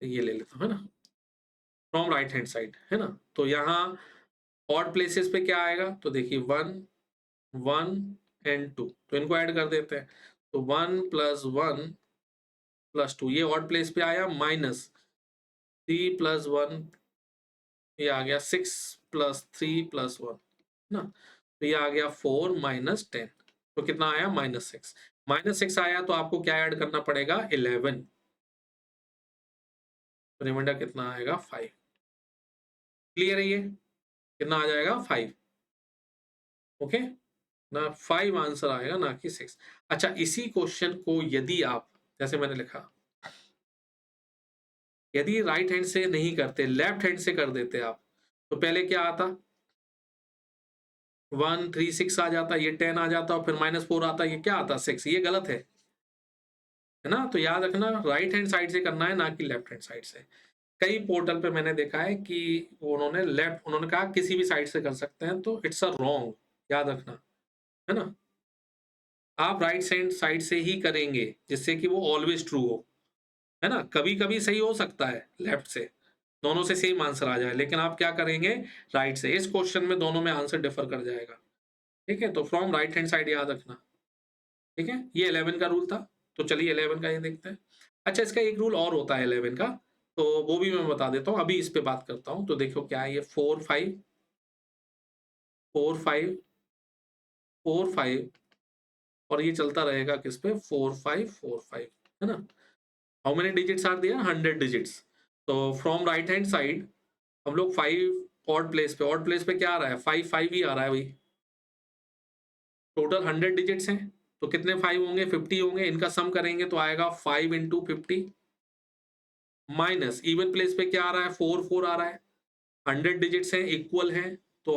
ये ले लेता हूँ, है ना? फ्रॉम राइट हैंड साइड, है ना? तो यहाँ ऑड प्लेसेस पे क्या आएगा? तो देखिए 1, 1 एंड 2, तो इनको ऐड कर देते हैं। तो 1 + 1 + 2, ये ऑड प्लेस पे आया, माइनस 3 + 1, ये आ गया 6 + 3 + 1, ना? तो ये आ गया 4 - 10, तो कितना आया? -6। -6 आया तो आपको क्या ऐड करना पड़ेगा? 11। तो रिमाइंडर कितना आएगा? 5। क्लियर है ये? कितना आ जाएगा? 5। ओके, ना 5 आंसर आएगा, ना कि 6। अच्छा, इसी क्वेश्चन को यदि आप, जैसे मैंने लिखा, यदि राइट हैंड से नहीं करते, लेफ्ट हैंड से कर देते आप, तो पहले क्या आता? 1 3 6 आ जाता, ये 10 आ जाता और फिर -4 आता, ये क्या आता? 6। ये गलत है ना? तो याद रखना, राइट हैंड साइड से करना है, ना कि लेफ्ट हैंड साइड से। कई पोर्टल पे मैंने देखा है कि उन्होंने कहा किसी भी साइड से कर सकते हैं, तो इट्स अ रॉन्ग, याद रखना, है ना? आप राइट हैंड साइड से ही करेंगे, जिससे कि वो ऑलवेज ट्रू हो, है ना? कभी-कभी सही हो सकता है लेफ्ट से, दोनों से सेम आंसर आ जाए, लेकिन आप क्या करेंगे? राइट से। इस क्वेश्चन में दोनों में आंसर डिफर कर जाएगा, ठीक है? तो फ्रॉम राइट हैंड साइड याद रखना, ठीक है? ये 11 का रूल था, तो चलिए 11 का ये देखते हैं। अच्छा, इसका एक रूल और होता है 11 का, तो वो भी मैं बता देता हूँ, अभी इस पे बात करता हूँ। तो देखो क्या है ये, 4 5 4 5 4 5, और ये चलता रहेगा किस पे? 4 5 4 5, है ना? How many digits are there? 100 digits. तो फ्रॉम राइट हैंड साइड हम लोग 5 ऑड प्लेस पे क्या आ रहा है? 5 5 ही आ रहा है भाई। टोटल 100 डिजिट्स हैं, तो कितने 5 होंगे? 50 होंगे। इनका सम करेंगे तो आएगा 5 × 50, माइनस इवन प्लेस पे क्या आ रहा है? 4 4 आ रहा है। 100 डिजिट्स हैं, इक्वल हैं, तो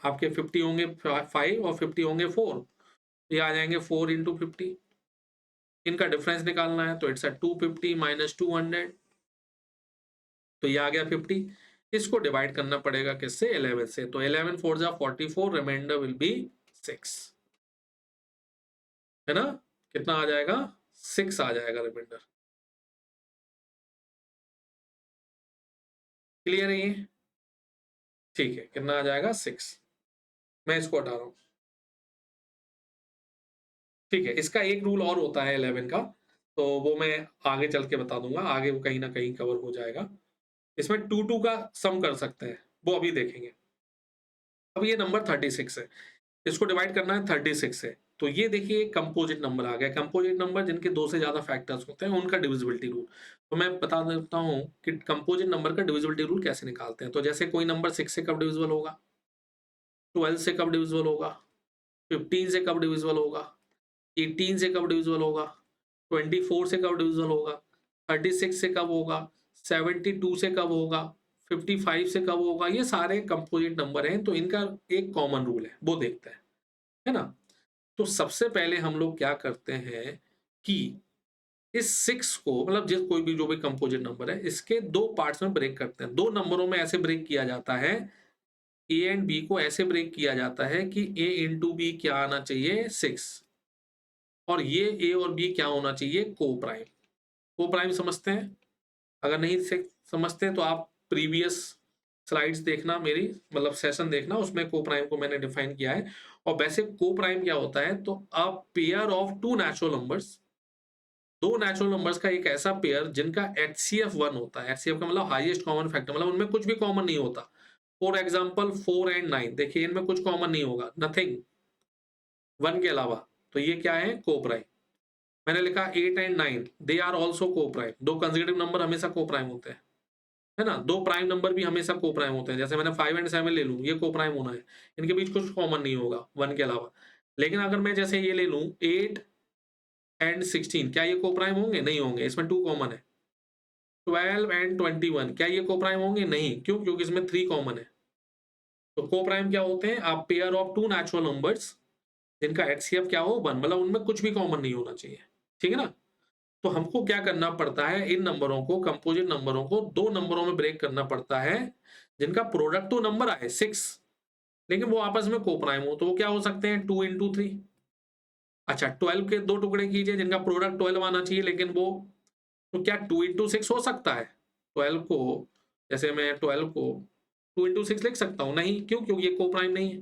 आपके 50 होंगे 5 और 50 होंगे 4, ये आ जाएंगे 4 × 50। इनका डिफरेंस निकालना है, तो इट्स अ 250 - 200, तो ये आ गया 50। इसको डिवाइड करना पड़ेगा किससे? 11 से। तो 11 4 जा 44, रिमाइंडर विल बी 6, है ना? कितना आ जाएगा? 6 आ जाएगा रिमाइंडर। क्लियर है ये? ठीक है, कितना आ जाएगा? 6। मैं इसको हटा रहा हूँ। ठीक है, इसका एक रूल और होता है 11 का, तो वो मैं आगे चल के बता दूंगा, आगे वो कहीं ना कहीं कवर हो जाएगा। इसमें 2 2 का सम कर सकते हैं, वो अभी देखेंगे। अब ये नंबर 36 है, इसको डिवाइड करना है 36 से। तो ये देखिए कंपोजिट नंबर आ गया। कंपोजिट नंबर जिनके 2 से ज़्यादा फैक्टर्स होते हैं, उनका डिविजिबिलिटी रूल। तो मैं बता देता हूँ कि कंपोजिट नंबर का डिविजिबिलिटी रूल कैसे निकालते हैं। तो जैसे कोई नंबर 6 से कब डिविजिबल होगा, 12 से कब डिविजिबल होगा, 15 से कब डिविजिबल होगा, 18 से कब डिविजिबल होगा, 24 से कब डिविजिबल होगा, 36 से कब होगा, 72 से कब होगा, 55 से कब होगा। ये सारे कंपोजिट नंबर हैं, तो इनका एक कॉमन रूल है, वो देखते हैं, है ना? तो सबसे पहले हम लोग क्या करते हैं कि इस 6 को, मतलब जिस कोई भी जो भी कंपोजिट नंबर है, इसके 2 पार्ट्स में ब्रेक करते हैं। 2 नंबरों में ऐसे ब्रेक किया जाता है, ए एंड बी को ऐसे ब्रेक किया जाता है कि ए इंटू बी क्या आना चाहिए? 6, और ये ए और बी क्या होना चाहिए? को प्राइम। को प्राइम समझते हैं? अगर नहीं से समझते तो आप प्रीवियस स्लाइड्स देखना मेरी, मतलब सेशन देखना, उसमें को प्राइम को मैंने डिफाइन किया है। और वैसे को प्राइम क्या होता है? तो a pair of 2 natural numbers, 2 natural numbers का एक ऐसा पेयर जिनका एचसीएफ 1 होता है। एचसीएफ का मतलब हाईएस्ट कॉमन फैक्टर, मतलब उनमें कुछ भी कॉमन नहीं होता। फॉर एग्जांपल 4 एंड 9, देखिए इनमें कुछ कॉमन नहीं होगा, नथिंग, 1 के अलावा। तो ये क्या है? को प्राइम। मैंने लिखा 8 एंड 9, दे आर आल्सो को प्राइम। 2 कंसेक्यूटिव नंबर हमेशा को प्राइम होते हैं, है ना? 2 प्राइम नंबर भी हमेशा को प्राइम होते हैं। जैसे मैंने 5 एंड 7 ले लूं, ये को प्राइम होना है, इनके बीच कुछ कॉमन नहीं होगा 1 के अलावा। लेकिन अगर मैं जैसे ये ले लूं 8 एंड 16, क्या ये को प्राइम होंगे? नहीं होंगे, इसमें 2 कॉमन है। 12 एंड 21, क्या ये को प्राइम होंगे? नहीं। क्यों? क्योंकि इसमें 3 कॉमन है। तो को प्राइम क्या होते हैं? आप pair of two natural numbers जिनका एचसीएफ क्या हो 1, मतलब उनमें कुछ भी कॉमन नहीं होना चाहिए, ठीक है ना? तो हमको क्या करना पड़ता है, इन नंबरों को, कंपोजिट नंबरों को 2 नंबरों में ब्रेक करना पड़ता है जिनका प्रोडक्ट टू नंबर आए 6, लेकिन वो आपस में को प्राइम हो। तो वो क्या हो सकते हैं? 2 into 3। अच्छा, 12 के 2 टुकड़े कीजिए जिनका प्रोडक्ट 12 आना चाहिए, लेकिन वो, तो क्या 2 into 6 हो सकता है? 12 को, जैसे मैं 12 को 2 into 6 लिख सकता हूँ? नहीं, क्यों? क्योंकि ये को प्राइम नहीं है।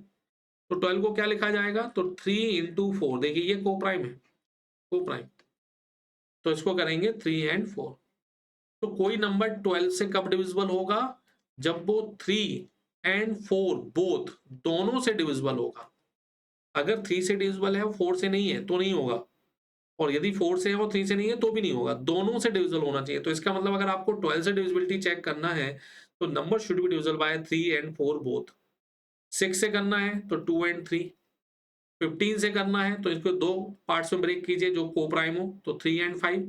तो 12 को क्या लिखा जाएगा? तो 3 into 4, देखिए ये को प्राइम है, को प्राइम। तो इसको करेंगे 3 and 4। तो कोई नंबर 12 से कब डिविजिबल होगा? जब वो 3 and 4 बोथ, दोनों से डिविजिबल होगा। अगर 3 से डिविजिबल है और 4 से नहीं है तो नहीं होगा, और यदि 4 से है और 3 से नहीं है तो भी नहीं होगा, दोनों से डिविजिबल होना चाहिए। तो इसका मतलब अगर आपको 12 से डिविजिबिलिटी चेक करना है तो number should be divisible by 3 and 4 both. 6 से करना है तो 2 and 3। 15 से करना है तो इसको 2 पार्ट्स में ब्रेक कीजिए जो को प्राइम हो, तो 3 and 5।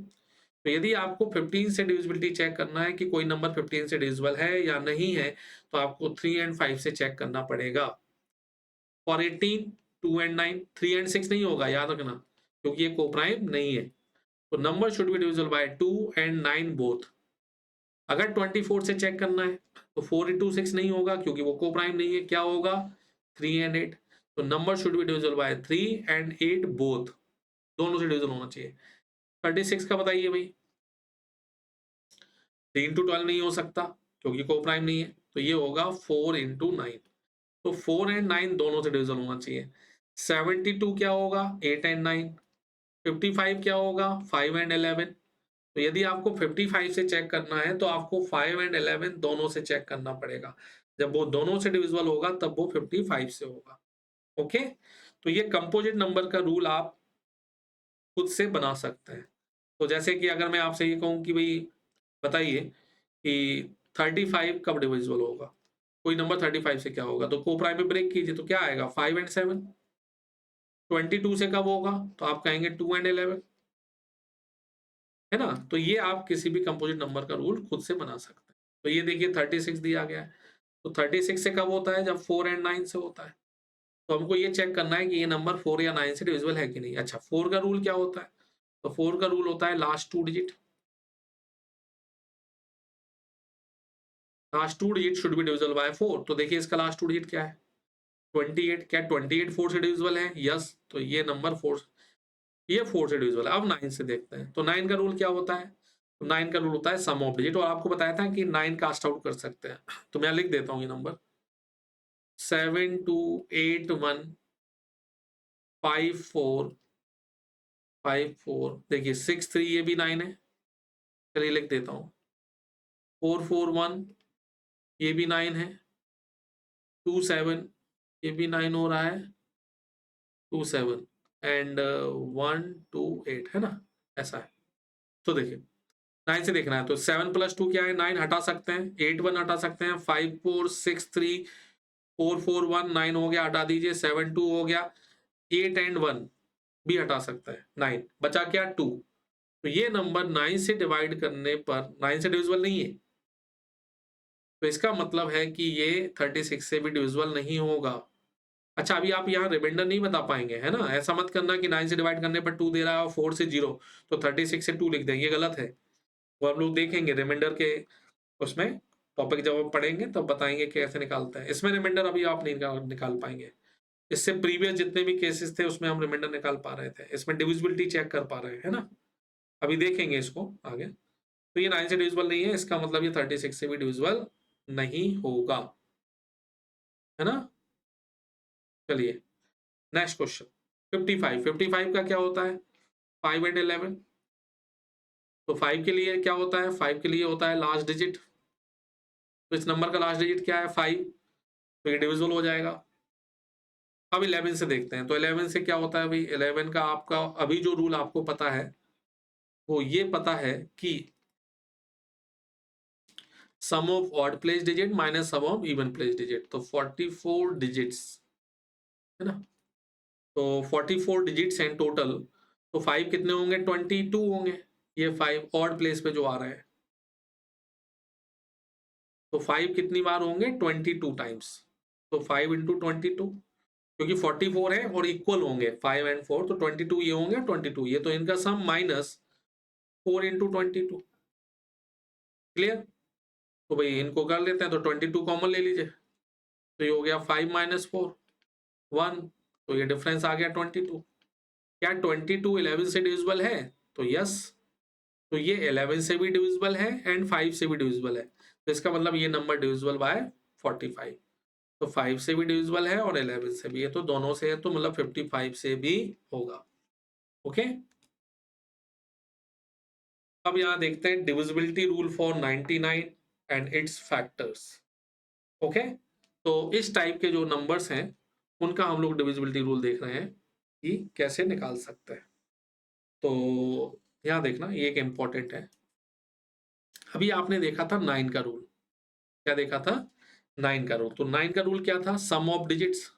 तो यदि आपको 15 से डिविजिबिलिटी चेक करना है कि कोई नंबर 15 से डिविजिबल है या नहीं है, तो आपको 3 and 5 से चेक करना पड़ेगा। फॉर 18, 2 and 9, 3 and 6 नहीं होगा, याद रखना, क्योंकि ये को प्राइम नहीं है। तो number should be divisible by 2 and 9 both. अगर 24 से चेक करना है तो 4 into 6 नहीं होगा क्योंकि वो को प्राइम नहीं है, क्या होगा? 3 and 8। तो number should be divisible by 3 and 8 both, दोनों से डिविजिबल होना चाहिए। 36 का बताइए भाई। 3 into 12 नहीं हो सकता क्योंकि को प्राइम नहीं है, तो ये होगा 4 into 9। तो 4 and 9 दोनों से डिविजिबल होना चाहिए। 72 क्या होगा? 8 and 9। 55 क्या होगा? 5 and 11। तो यदि आपको 55 से चेक करना है तो आपको 5 and 11 दोनों से चेक करना पड़ेगा। जब वो दोनों से डिविजिबल होगा तब वो 55 से होगा। ओके, तो ये कंपोजिट नंबर का रूल आप खुद से बना सकते हैं। तो जैसे कि अगर मैं आपसे ये कहूं कि भाई बताइए कि 35 कब डिविजिबल होगा, कोई नंबर 35 से क्या होगा, तो को प्राइम में ब्रेक कीजिए तो क्या आएगा? 5 and 7। 22 से कब होगा? तो आप कहेंगे 2 and 11, है ना? तो ये आप किसी भी कंपोजिट नंबर का रूल खुद से बना सकते हैं। तो ये देखिए 36 दिया गया है, तो 36 से कब होता है? जब 4 and 9 से होता है। तो हमको ये चेक करना है कि ये नंबर 4 या 9 से डिविजिबल है कि नहीं। अच्छा, 4 का रूल क्या होता है? तो 4 का रूल होता है last 2 digit. Last 2 digit should be divisible by 4। तो देखिए इसका लास्ट 2 डिजिट क्या है? 28। क्या 28 4 से डिविजिबल है? यस। तो ये नंबर 4, ये 4 से डिविजिबल है। अब 9 से देखते हैं। तो 9 का रूल क्या होता है? तो 9 का रूल होता है सम ऑफ डिजिट, और आपको बताया था कि 9 कास्ट आउट कर सकते हैं। तो मैं लिख देता हूँ ये नंबर 7 2 8 1 5 4 5 4। देखिए 6 3 ये भी 9 है, चलिए लिख देता हूँ 4 4 1 ये भी 9 है, 2 7 ये भी 9 हो रहा है, 2 7 एंड 1 2 8, है ना? ऐसा है। तो देखिए 9 से देखना है तो 7 + 2 क्या है? 9 हटा सकते हैं, 8 1 हटा सकते हैं, 5 4 6 3 4 4 1 9 हो गया, हटा दीजिए, 7 2 हो गया, 8 and 1 भी हटा सकते हैं, 9 बचा क्या? 2। तो ये नंबर 9 से डिवाइड करने पर 9 से डिविजिबल नहीं है, तो इसका मतलब है कि ये 36 से भी डिविजिबल नहीं होगा। अच्छा, अभी आप यहाँ रिमाइंडर नहीं बता पाएंगे, है ना? ऐसा मत करना कि 9 से डिवाइड करने पर 2 दे रहा है और 4 से 0, तो 36 से 2 लिख देंगे, ये गलत है। वो हम लोग देखेंगे रिमाइंडर के उसमें, टॉपिक जब हम पढ़ेंगे तब बताएंगे कैसे निकालते हैं। इसमें रिमाइंडर अभी आप नहीं निकाल पाएंगे। इससे प्रीवियस जितने भी केसेस थे उसमें हम रिमाइंडर निकाल पा रहे थे, इसमें डिविजिबिलिटी चेक कर पा रहे हैं, है ना? अभी देखेंगे इसको आगे। तो ये 9 से डिविजिबल नहीं है, इसका मतलब ये 36 से भी डिविजिबल नहीं होगा, है ना? चलिए नेक्स्ट क्वेश्चन 55। 55 का क्या होता है? 5 and 11। तो 5 के लिए क्या होता है? 5 के लिए होता है लास्ट डिजिट। तो इस नंबर का लास्ट डिजिट क्या है? 5। तो ये डिविजिबल हो जाएगा। अब 11 से देखते हैं। तो 11 से क्या होता है भाई? 11 का आपका अभी जो रूल आपको पता है वो ये पता है कि sum of odd place digit minus sum of even place digit. तो 44 डिजिट्स, है ना? तो 44 डिजिट्स हैं टोटल। तो 5 कितने होंगे? 22 होंगे। ये 5 ऑड प्लेस पे जो आ रहा है, तो 5 कितनी बार होंगे? 22 टाइम्स। तो 5 इंटू 22, क्योंकि 44 है और इक्वल होंगे 5 एंड 4, तो 22 ये होंगे, 22 ये, तो इनका सम माइनस 4 इंटू 22। क्लियर? तो भाई इनको कर लेते हैं, तो 22 कॉमन ले लीजिए, तो ये हो गया 5 माइनस 4 1, तो ये डिफरेंस आ गया 22। क्या 22 11 से डिविजिबल है? तो यस, तो ये 11 से भी डिविजिबल है एंड 5 से भी डिविजिबल है, तो इसका मतलब ये नंबर डिविजिबल बाय 45। तो 5 से भी डिविजिबल है और 11 से भी है, तो दोनों से है, तो मतलब 55 से भी होगा। ओके, अब यहां देखते हैं divisibility rule for 99 and it's factors. Okay, तो इस टाइप के जो नंबर्स हैं उनका हम लोग डिविजिबिलिटी रूल देख रहे हैं कि कैसे निकाल सकते हैं। तो यहां देखना, ये एक इंपॉर्टेंट है। अभी आपने देखा था 9 का रूल, क्या देखा था? 9 का रूल। तो 9 का रूल क्या था? Sum of digits,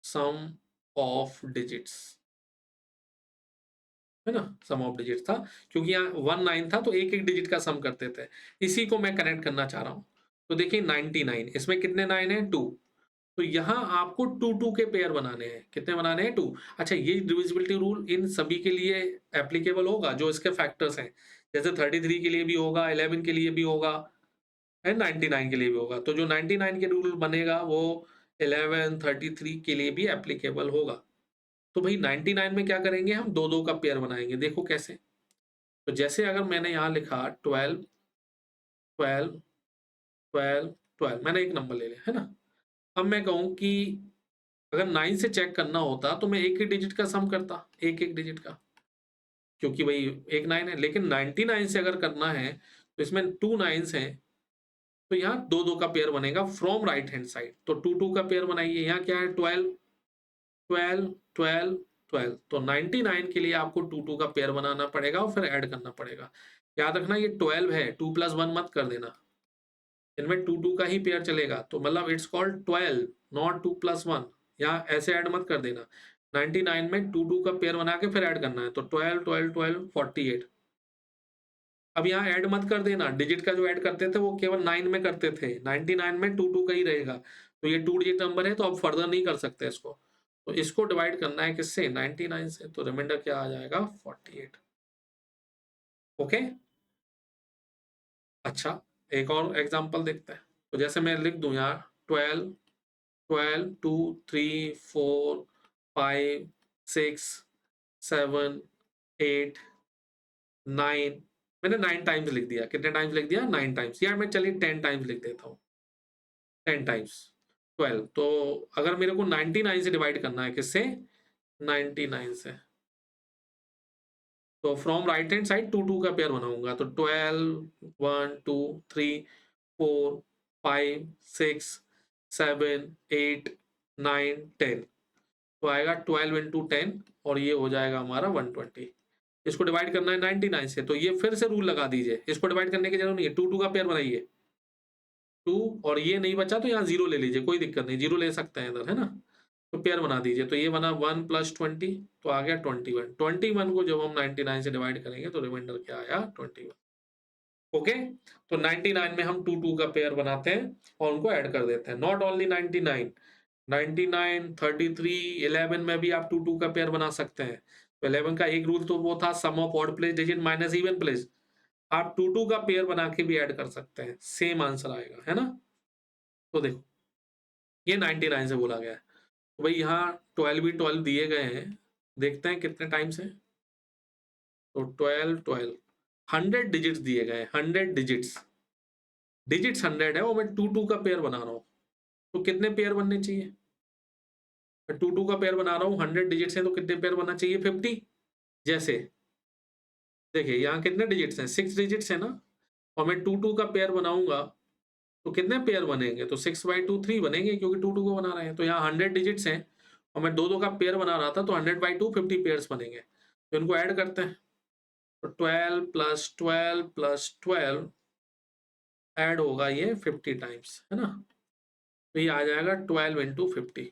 sum of digits, है ना, सम ऑफ डिजिट था, क्योंकि यहाँ 1 9 था तो एक एक डिजिट का सम करते थे, इसी को मैं कनेक्ट करना चाह रहा हूं। तो देखिए 99, इसमें कितने 9 है? 2, तो यहाँ आपको 2 2 के पेयर बनाने हैं। कितने बनाने हैं? 2। अच्छा, ये डिविजिबिलिटी रूल इन सभी के लिए एप्लीकेबल होगा जो इसके फैक्टर्स हैं, जैसे 33 के लिए भी होगा, 11 के लिए भी होगा एंड 99 के लिए भी होगा। तो जो 99 के रूल बनेगा वो 11 33 के लिए भी एप्लीकेबल होगा। तो भाई 99 में क्या करेंगे? हम दो दो का पेयर बनाएंगे। देखो कैसे? तो जैसे अगर मैंने यहां लिखा 12 12 12 12, मैंने एक नंबर ले लिया, है ना। अब मैं कहूं कि अगर 9 से चेक करना होता तो मैं एक ही डिजिट का सम करता, एक एक डिजिट का, क्योंकि भाई एक 9 है। लेकिन 99 से अगर करना है तो इसमें 2 9s हैं, तो यहाँ दो दो का पेयर बनेगा फ्रॉम राइट हैंड साइड। तो 2 2 का पेयर बनाइए। यहाँ क्या है? 12 12 12 12, तो 99 के लिए आपको 2 2 का पेयर बनाना पड़ेगा और फिर ऐड करना पड़ेगा। याद रखना ये 12 है, 2 + 1 मत कर देना, इनमें 2 2 का ही पेयर चलेगा, तो मतलब इट्स कॉल्ड 12 नॉट 2 + 1। यहाँ ऐसे ऐड मत कर देना, 99 में 2 2 का पेयर बना के फिर ऐड करना है, तो 12 12 12 48। अब यहाँ ऐड मत कर देना, डिजिट का जो ऐड करते थे वो केवल 9 में करते थे, 99 में 2 2 का ही रहेगा, तो ये 2 डिजिट नंबर है तो अब फर्दर नहीं कर सकते इसको। तो इसको डिवाइड करना है किससे? 99 से, तो रिमाइंडर क्या आ जाएगा? 48। ओके, अच्छा, एक और एग्जांपल देखते हैं। तो जैसे मैं लिख दूं यहाँ 12 12 2 3 4 5 6 7 8 9, मैंने 9 टाइम्स लिख दिया। कितने टाइम्स लिख दिया? 9 टाइम्स। यार मैं चलिए 10 टाइम्स लिख देता हूँ, 10 टाइम्स 12। तो अगर मेरे को 99 से डिवाइड करना है, किससे? 99 से, तो फ्रॉम राइट हैंड साइड 2 2 का पेयर बनाऊंगा, तो 12 1 2 3 4 5 6 7 8 9 10, तो आएगा 12 इंटू 10 और ये हो जाएगा हमारा 120। इसको डिवाइड करना है 99 से, तो ये फिर से रूल लगा दीजिए, इसको डिवाइड करने की जरूरत नहीं है, 2 2 का पेयर बनाइए, 2, और ये नहीं बचा तो यहाँ 0 ले लीजिए, कोई दिक्कत नहीं, 0 ले सकते हैं इधर, है ना। तो पेयर बना दीजिए, तो ये बना 1 + 20, तो आ गया 21। 21 को जब हम 99 से डिवाइड करेंगे तो रिमाइंडर क्या आया? 21। ओके, तो 99 में हम 2 2 का पेयर बनाते हैं और उनको ऐड कर देते हैं। नॉट ओनली 99, 99 33 11 में भी आप 2 2 का पेयर बना सकते हैं। तो 11 का एक रूल तो वो था sum of odd place digit minus even place, आप 2 2 का पेयर बना के भी ऐड कर सकते हैं, सेम आंसर आएगा, है ना। तो देखो ये 99 से बोला गया है, तो भाई यहाँ 12 भी 12 दिए गए हैं, देखते हैं कितने टाइम्स है। तो 12 12 100 डिजिट्स दिए गए हैं, 100 डिजिट्स, डिजिट्स 100 है और मैं 2 2 का पेयर बना रहा हूँ, तो कितने पेयर बनने चाहिए? मैं 2 2 का पेयर बना रहा हूँ, 100 डिजिट्स हैं, तो कितने पेयर बनना चाहिए? 50। जैसे देखिए यहाँ कितने डिजिट्स हैं? 6 डिजिट्स है ना, और मैं 2 2 का पेयर बनाऊंगा तो कितने पेयर बनेंगे? तो 6/2 3 बनेंगे, क्योंकि 2 2 को बना रहे हैं। तो यहाँ 100 डिजिट्स हैं और मैं 2 2 का पेयर बना रहा था, तो 100/2 50 पेयर्स बनेंगे, तो इनको ऐड करते हैं। तो 12 + 12 + 12 ऐड होगा ये 50 टाइम्स, है ना। तो ये आ जाएगा 12 इंटू 50,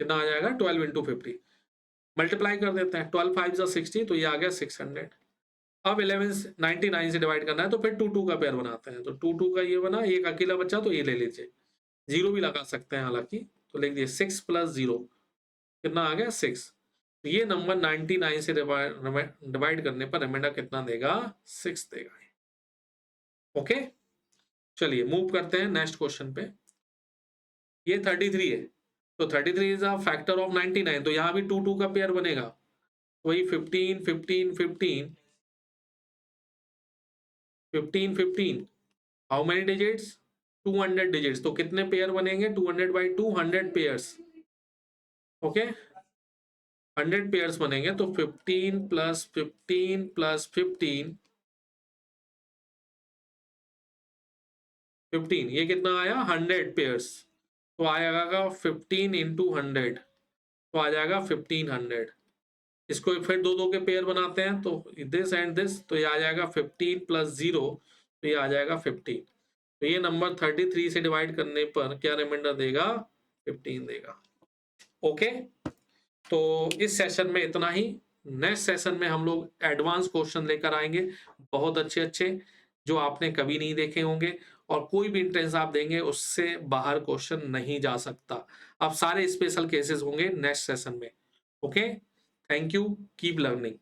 कितना आ जाएगा? 12 इंटू 50, मल्टीप्लाई कर देते हैं, 12 5 = 60, तो ये आ गया 600। अब 11 99 से डिवाइड करना है तो फिर 2 2 का पेयर बनाते हैं। तो 2 2 का ये बना, एक अकेला बचा तो ये ले लीजिए। 0 भी लगा सकते हैं हालाँकि, तो लिख दिए 6 प्लस 0 कितना आ गया 6। तो ये नंबर 99 से डिवाइड करने पर रिमाइंडर कितना देगा? 6 देगा। ओके, चलिए मूव करते हैं नेक्स्ट क्वेश्चन पे। ये 33 है, तो 33 इज अ फैक्टर ऑफ 99, तो यहाँ भी 2 2 का पेयर बनेगा। वही 15 15 15 15 15 हाउ मेनी डिजिट्स? 200 डिजिट्स। तो कितने पेयर बनेंगे? 200 बाई 2 100 पेयर्स। ओके, 100 पेयर्स बनेंगे, तो 15 प्लस 15 प्लस 15 15 ये कितना आया? 100 पेयर्स। तो आएगा 15 इंटू 100, तो आ जाएगा 1500। इसको फिर दो दो के पेयर बनाते हैं, तो दिस एंड दिस, तो ये आ जाएगा 15 प्लस 0, तो ये आ जाएगा 15। तो ये नंबर 33 से डिवाइड करने पर क्या रिमाइंडर देगा? 15 देगा। ओके, तो इस सेशन में इतना ही। नेक्स्ट सेशन में हम लोग एडवांस क्वेश्चन लेकर आएंगे, बहुत अच्छे अच्छे, जो आपने कभी नहीं देखे होंगे, और कोई भी एंट्रेंस आप देंगे उससे बाहर क्वेश्चन नहीं जा सकता। अब सारे स्पेशल केसेस होंगे नेक्स्ट सेशन में। Okay, thank you, keep learning.